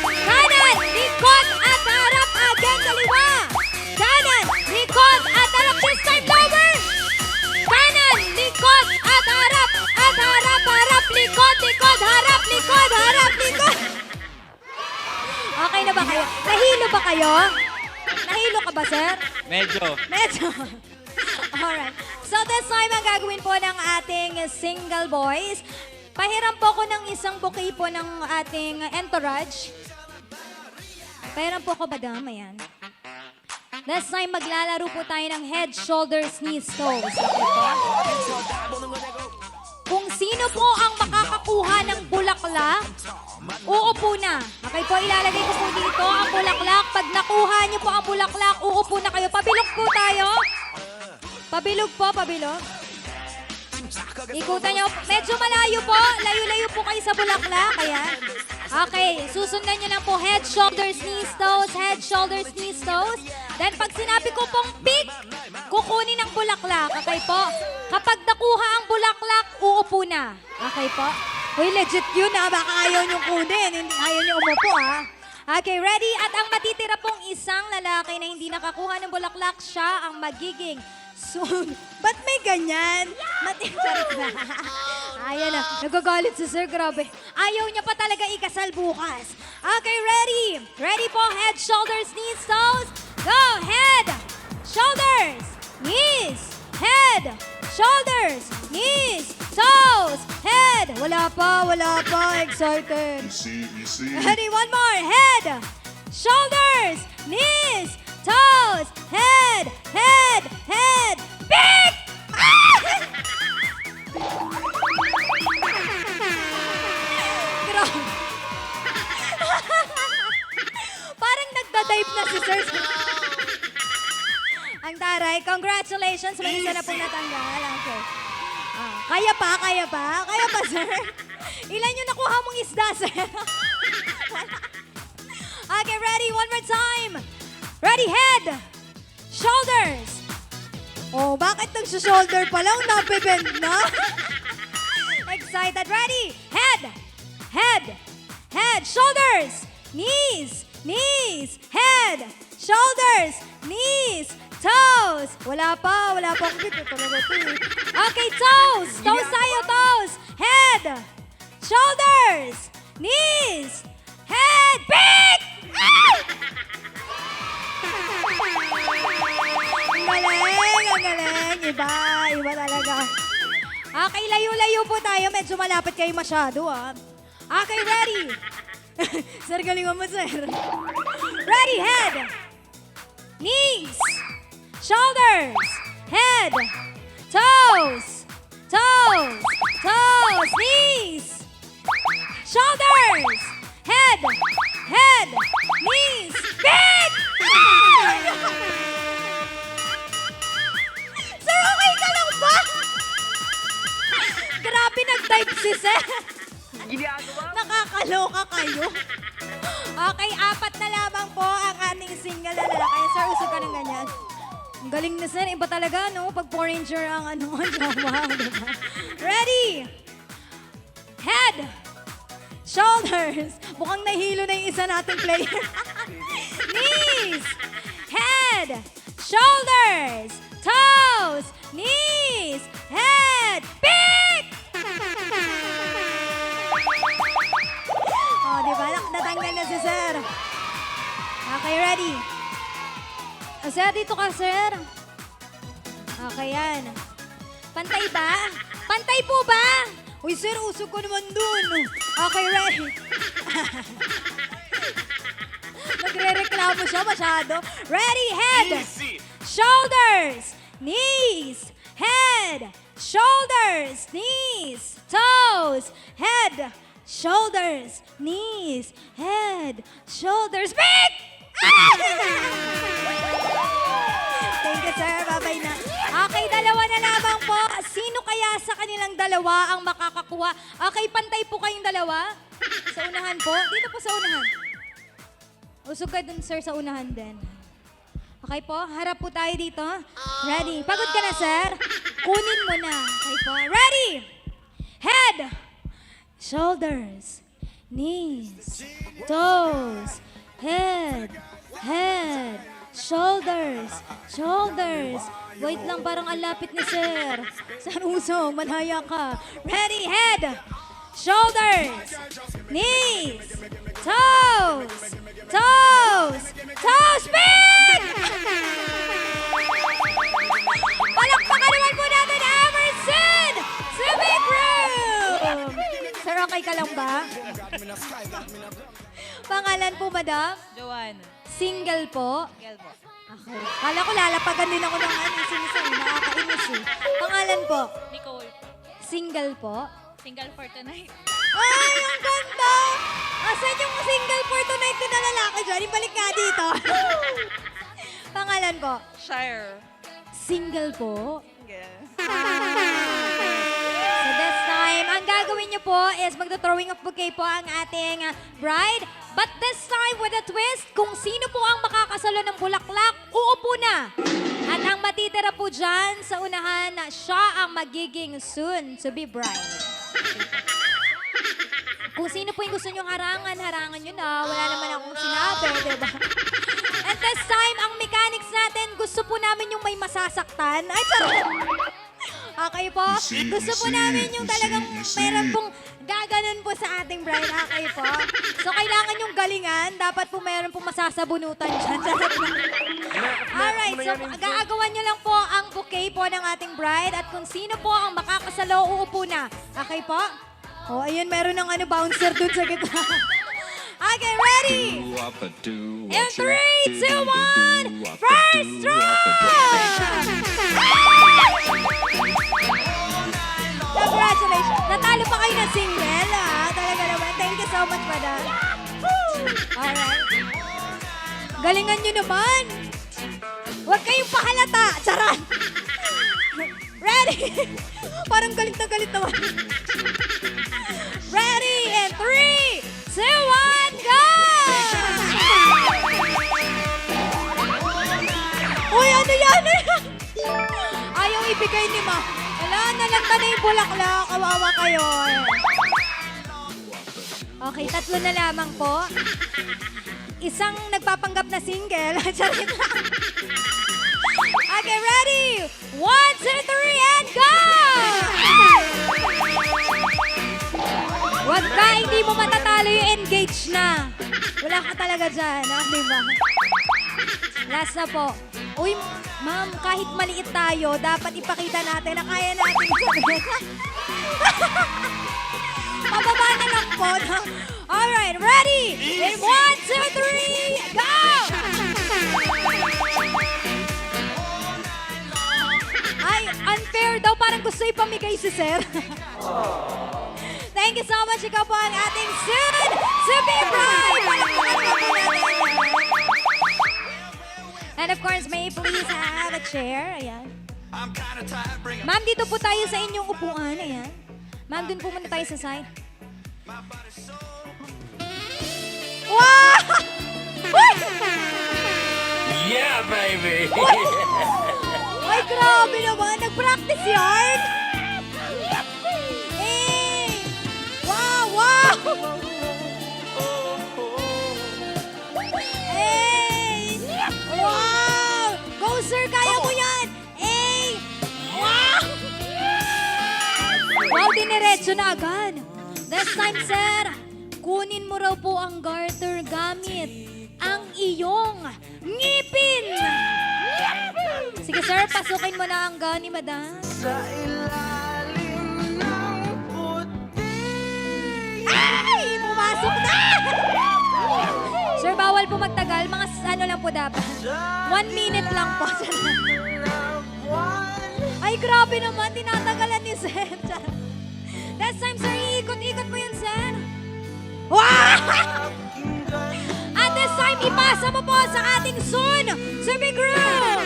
Kanan, likod, at harap. Again, kaliwa. Kanan, likod, at harap. This time, lower. Kanan, likod, at harap. At harap, harap, likod, likod, harap, likod, harap, likod. Okay na ba kayo? Nahilo ba kayo? Nahilo ka ba, sir? Medyo. Medyo. Alright. So this time, ang gagawin po ng ating single boys, pahiram po ko ng isang bouquet po ng ating entourage. Pahiram po ko, madam. Ayan. This time, maglalaro po tayo ng head, shoulders, knees, toes. Okay po? Kung sino po ang makakakuha ng bulaklak, uupo na. Okay po, ilalagay ko po dito ang bulaklak. Pag nakuha niyo po ang bulaklak, uupo na kayo. Pabilog po tayo. Pabilog po, pabilog. Ikutan niyo. Medyo malayo po. Layo-layo po kayo sa bulaklak. Ayan. Okay, susundan niyo na po head, shoulders, knees, toes. Head, shoulders, knees, toes. Then pag sinabi ko pong pick, kukunin ang bulaklak. Okay po? Kapag nakuha ang bulaklak, uupo na. Okay po? Uy, legit yun ha. Baka ayaw niyong kunin. Ayaw niyo umupo ha. Okay, ready? At ang matitira pong isang lalaki na hindi nakakuha ng bulaklak, siya ang magiging soon. Ba't may ganyan? Charit na. Ayan na. Nagagalit si Sir. Grabe. Ayaw niya pa talaga ikasal bukas. Okay, ready? Ready po? Head, shoulders, knees, toes. Go! Head, shoulders, knees, head, shoulders, knees, toes, head. Wala pa. Excited. Easy. Ready? One more. Head, shoulders, knees, toes, head. Big! Grabe. Parang nagda-dive na si Sir. Ang taray. Congratulations. May isa na pong natanggal. Okay. Kaya pa, sir? Ilan yung nakuha mong isda, sir? Okay, ready? One more time. Ready, head. Shoulders. Oh, bakit nagsa-shoulder pa lang? Napibend na? Excited. Ready? Head. Shoulders. Knees. Head. Shoulders. Knees. Toes. Wala pa akong dito talaga ito eh. Okay, toes. Toes tayo, toes. Head. Shoulders. Knees. Head. Big! Ang galing. Iba talaga. Okay, layo-layo po tayo. Medyo malapit kayo masyado, ah. Okay, ready? Sir, galingan mo, sir. Ready, head. Knees. Shoulders. Head. Toes. Knees. Shoulders. Head. Knees. Big! Sir, okay ka lang ba? Grabe, nag-type si Sir. Nakakaloka kayo. Okay, 4 na lamang po ang ating single na lalaki. Sir, usog ka ng ganyan. Ang galing na, Sir. Iba talaga, no? Pag Power Ranger ang drama, diba? Ready? Head. Shoulders. Mukhang nahilo na yung isa nating player. Knees. Head. Shoulders. Toes. Knees. Head. Big! Oh, diba? Natanggal na si Sir. Okay, ready? Sir, dito ka, Sir. Okay, yan. Pantay ba? Pantay po ba? Uy, Sir, usog ko naman dun. Okay, ready? Nagre-reklamo siya masyado. Ready, head. Shoulders. Knees. Head. Shoulders. Knees. Toes. Head. Shoulders. Knees. Head. Shoulders. Big! Thank you, sir. Bye-bye na. Okay, 2 na lamang po. Sino kaya sa kanilang dalawa ang makakakuha? Okay, pantay po kayong dalawa. Sa unahan po. Dito po sa unahan. Usog ka dun, sir, sa unahan din. Okay po, harap po tayo dito. Ready? Pagod ka na, sir? Kunin mo na. Okay po. Ready? Head, shoulders, knees, toes, head, shoulders, shoulders. Wait lang, parang ang lapit ni sir. Sir Usong, malaya ka. Ready? Head, shoulders, knees, toes, toes, toes, speed! Palakpakan naman po natin, Emerson! Civic Room! Sir, okay ka lang ba? Pangalan po, madam? Joanna. Single po? Single po. Okay. Kala ko lalapagan din ako ng sing-sing. Nakakainis eh. Pangalan po? Nicole po. Single po? Single for tonight. Ay, ang ganda! Asan yung single for tonight na lalaki dyan? Ibalik nga dito. Pangalan po? Shire. Single po? Single. So this time, ang gagawin niyo po is magto-throwing of bouquet po ang ating bride. But this time with a twist, kung sino po ang makakasalo ng bulaklak, uupo na. At ang matitira po dyan sa unahan, siya ang magiging soon-to-be bride. Kung sino po yung gusto nyong harangan, harangan nyo na. Wala naman akong sinabi, diba? And this time, ang mechanics natin, gusto po namin yung may masasaktan. Ay, sarap! Okay po? Gusto po namin yung talagang meron pong gaganon po sa ating bride. Okay po? So, kailangan yung galingan. Dapat po meron pong masasabunutan dyan. Alright, so gaagawan nyo lang po ang bouquet po ng ating bride. At kung sino po ang makakasalo, uupo na. Okay po? Oh, ayun, meron ng bouncer dun sa gitna. Okay, ready? In 3, 2, 1, first round! Congratulations! Natalo pa kayo ng single, ha? Talaga naman. Thank you so much, madam. Alright. Galingan nyo naman. Huwag kayong pahalata. Charot! Ready? Parang galit na galit naman. Ready? In 3, 2, 1, go! Uy, ano yan? Ayaw ibigay ni Ma. Wala, nalagta na yung bulaklak. Kawawa kayo. Okay, 3 na lamang po. Isang nagpapanggap na single. Charit lang. Okay, ready? 1, 2, 3, and go! Wag ka, hindi mo matatalo yung engage na. Wala ka talaga dyan, ha? Diba? Last na po. Uy, ma'am, kahit maliit tayo, dapat ipakita natin na kaya natin sabihin. Pababa na lang po. No? Alright, ready? In 1, 2, 3, go! Ay, unfair daw. Parang gusto ipamigay si sir. Thank you so much. Ikaw po ang ating soon-to-be bride. Palakpakan po natin. And of course, may please have a chair. Ayan. Ma'am, dito po tayo sa inyong upuan. Ayan. Ma'am, dun po muna tayo sa side. Wow! Yeah, baby! Ay, grabe naman. Nag-practice yarn? Wow, wow! Hey! Wow! Go, sir! Kaya mo yan! Hey! Wow! Wow, diniretso na agad. This time, sir, kunin mo raw po ang garter gamit ang iyong ngipin. Sige, sir, pasukin mo na ang gun ni madam. Sa ilalim ng puting. Ay! Pumasok na! Sir, bawal po magtagal. Mga ano lang po dapat. 1 minute lang po. Ay, grabe naman. Tinatagalan ni Sir. This time, sir, iikot-ikot mo yun, sir. Wow! At this time, ipasa mo po sa ating soon-to-be groom.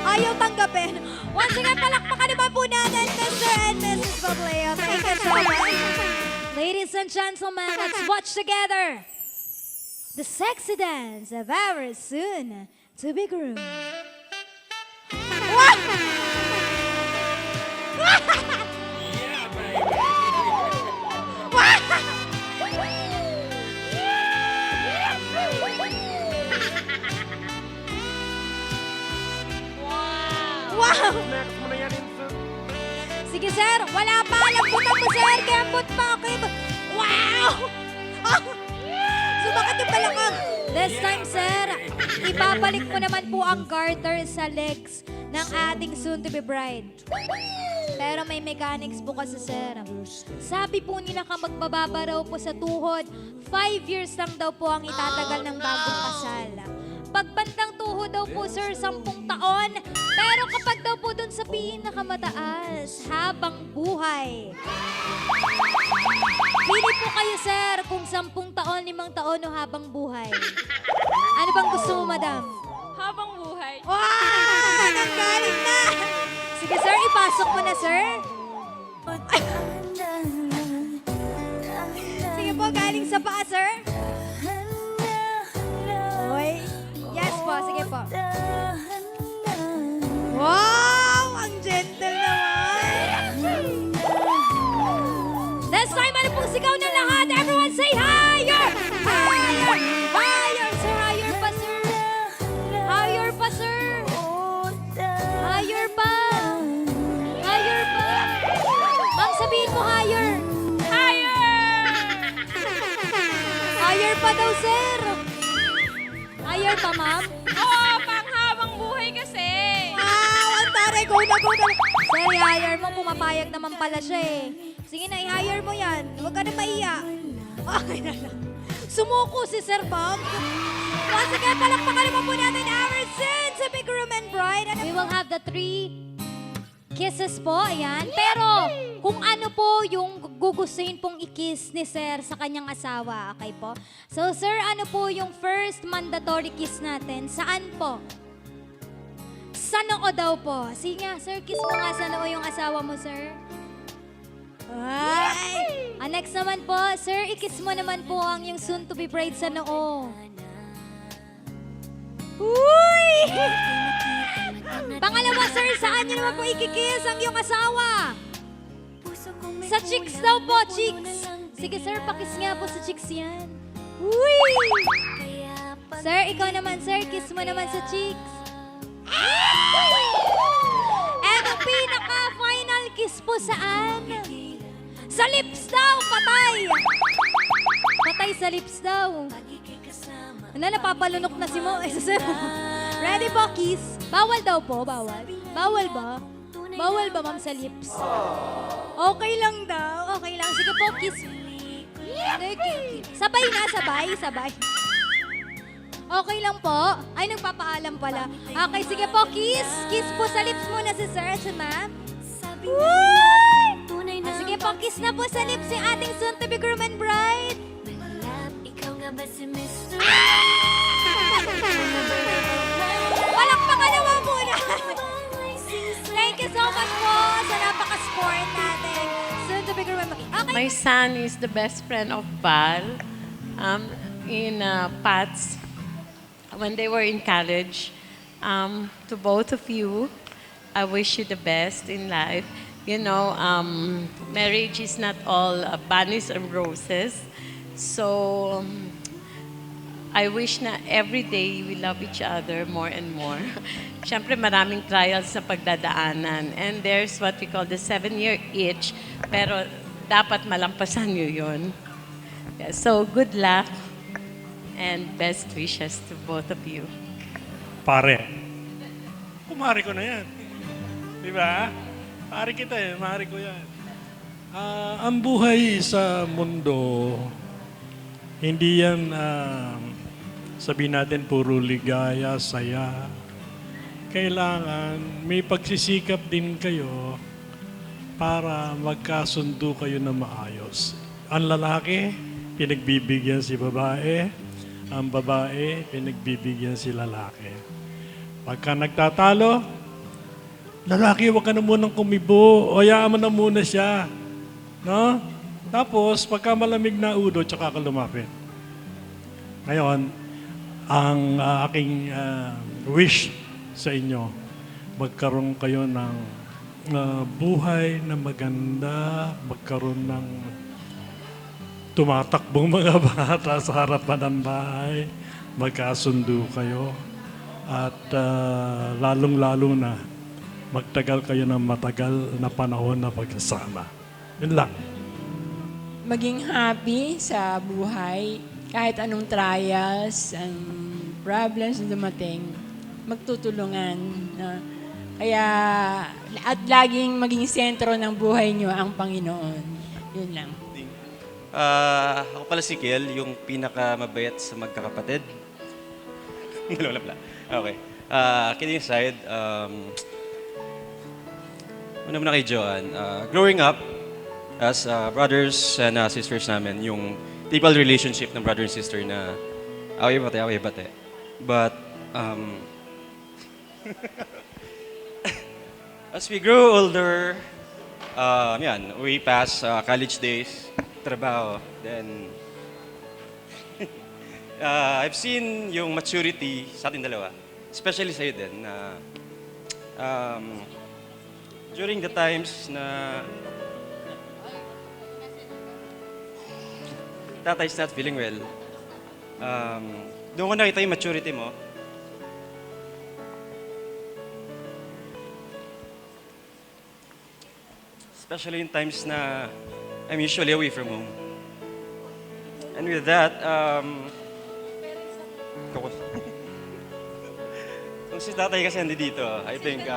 Ayaw tanggapin. Once again, palakpakan naman po natin, Mr. and Mrs. Bableo. Thank you so much. Ladies and gentlemen, let's watch together the sexy dance of our soon to be groom. Wow! Sige sir, wala pa. Lambutan mo sir. Kembot pa. Wow! Sumakat yung balakang. This time sir, ibabalik mo naman po ang garter sa legs ng ating soon-to-be bride. Pero may mechanics po kasi sir. Sabi po nila kapag bababa raw po sa tuhod, 5 years lang daw po ang itatagal ng bagong kasal. Pagbandang tuhod daw po sir, 10 taon. Pero kapag daw po dun sa pinakamataas, habang buhay. Pili po kayo sir kung 10 taon, 5 taon o habang buhay. Ano bang gusto mo madam? Habang buhay. Wow! Nanggaling na! Sige sir, ipasok mo na sir. Ay. Sige po, galing sa paa sir. Oy. Yes po, sige po. Wow! Ang gentle naman! This time, ano pong sigaw ng lahat? Everyone say higher! Higher! Higher! Sir, higher pa, sir! Higher pa, sir! Higher pa! Higher pa! Ma'am, sabihin mo higher! Higher! Higher pa daw, sir! Higher pa, ma'am? Oo, panghabang buhay kasi. Wow! Ang taray! Go na, go na! Sir, i-hire mo. Pumapayag naman pala siya eh. Sige na, i-hire mo yan. Huwag ka na maiya. Okay na lang. Sumuko si Sir Bob. Once again, palakpakan naman po natin our soon to be groom and bride. We will have the 3 kisses po, ayan. Pero kung ano po yung gugustuhin pong i-kiss ni Sir sa kanyang asawa, okay po? So Sir, ano po yung first mandatory kiss natin? Saan po? Sa noo daw po. Sige nga, Sir, kiss mo nga sa noo yung asawa mo, Sir. Ay! Next naman po, Sir, i-kiss mo naman po ang yung soon-to-be bride sa noo. Uy! Pangalawa, Sir, saan niyo naman po ikikiss ang yung asawa? Sa cheeks daw po, cheeks. Sige, Sir, pakis nga po sa cheeks yan. Uy! Sir, ikaw naman, Sir, kiss mo naman sa cheeks. And ang pinaka-final kiss po saan? Sa lips daw, patay! Patay sa lips daw. Ano, napapalunok na si Mo. Ready po, kiss? Bawal daw po, bawal. Bawal ba? Bawal ba, ma'am, sa lips? Okay lang daw, okay lang. Sige po, kiss. Sabay na, sabay. Okay lang po. Ay, nagpapaalam pala. Okay, sige po, kiss. Kiss po sa lips muna si Sir at si Ma'am. Sige po, kiss na po sa lips yung ating soon-to-be groom and bride. Palakpakan naman muna. Thank you so much po sa napaka-sport natin. Soon-to-be groom and bride. Okay. My son is the best friend of Val in Pats when they were in college. To both of you, I wish you the best in life. You know, marriage is not all bunnies and roses. So, I wish na every day we love each other more and more. Siyempre, maraming trials sa pagdadaanan. And there's what we call the 7-year itch. Pero dapat malampasan nyo yun. Yeah, so, good luck and best wishes to both of you. Pare. Kumari ko na yan. Di ba? Pare kita eh. Mari ko yan. Ang buhay sa mundo, hindi yan, sabihin natin, puro ligaya, saya. Kailangan may pagsisikap din kayo para magkasundo kayo na maayos. Ang lalaki, pinagbibigyan si babae. Ang babae, pinagbibigyan si lalaki. Pagka nagtatalo, lalaki, wag ka na munang kumibo. O hayaan mo na muna siya. No? Tapos, pagka malamig na ulo, tsaka ka lumapit. Ngayon, ang aking wish sa inyo, magkaroon kayo ng buhay na maganda, magkaroon ng tumatakbong mga bata sa harapan ng bahay, magkasundo kayo, at lalong-lalo na magtagal kayo ng matagal na panahon na pagkasama. Yun lang. Maging happy sa buhay, kahit anong trials and problems na dumating, magtutulungan. Kaya, at laging maging sentro ng buhay nyo ang Panginoon. Yun lang. Ako pala si Kiel, yung pinakamabait sa magkakapatid. Wala pala. Okay. Kidding aside, una muna kay Joan. Growing up, as brothers and sisters namin, yung typical relationship ng brother and sister na away bate. But, as we grow older, we pass college days, trabaho, then I've seen yung maturity sa ating dalawa, especially sa'yo din, na during the times na tatay's not feeling well, doon ko nakita yung maturity mo. Especially in times na I'm usually away from home. And with that, kung si tatay kasi nandito, I think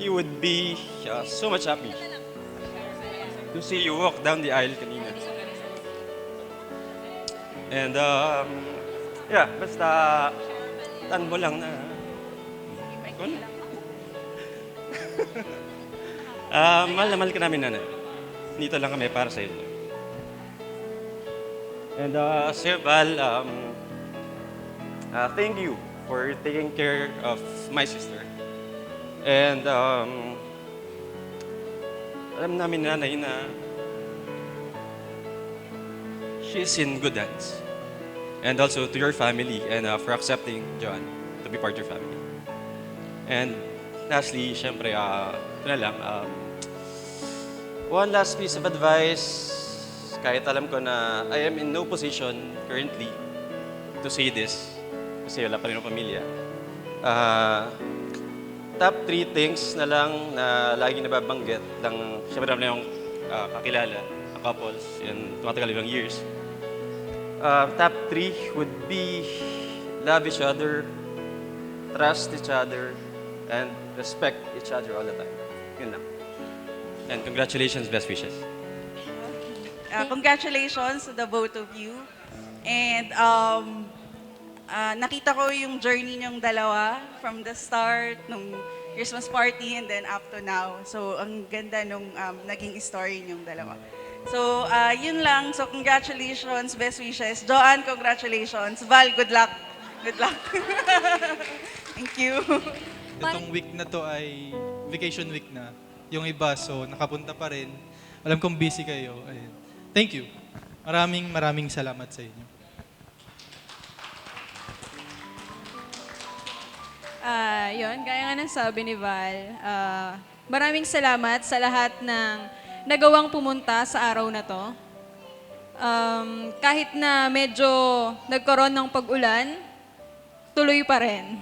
he would be so much happy to see you walk down the aisle kanina. And basta tan mo lang na mahal na mahal ka namin, Nana. Dito lang kami para sa iyo. And Sir Val, thank you for taking care of my sister. And alam namin, Nanay, na she's in good hands. And also to your family and for accepting John to be part of your family. And lastly, syempre, ito na lang, one last piece of advice, kahit alam ko na I am in no position currently to say this, kasi wala pa rin ang pamilya. Top 3 things na lang na lagi nababanggit lang, syempre naman yung kakilala, ang couples, and tumatagal ilang years. Top 3 would be love each other, trust each other, and respect each other all the time. Yun lang. And congratulations, best wishes. Congratulations to the both of you. And nakita ko yung journey niyong dalawa from the start, nung Christmas party, and then up to now. So, ang ganda nung naging story niyong dalawa. So, yun lang. So, congratulations, best wishes. Joanne, congratulations. Val, good luck. Good luck. Thank you. Itong week na to ay vacation week na. Yung iba, so nakapunta pa rin. Alam kong busy kayo. Ayun. Thank you. Maraming salamat sa inyo. Yun, gaya nga ng sabi ni Val, maraming salamat sa lahat ng nagawang pumunta sa araw na to. Kahit na medyo nagkaroon ng pag-ulan, tuloy pa rin.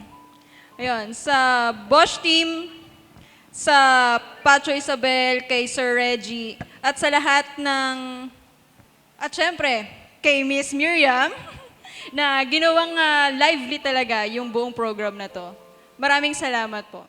Ayun, sa Bosch team, sa Pacho Isabel, kay Sir Reggie, at sa lahat ng, at syempre, kay Miss Miriam, na ginawang lively talaga yung buong program na to. Maraming salamat po.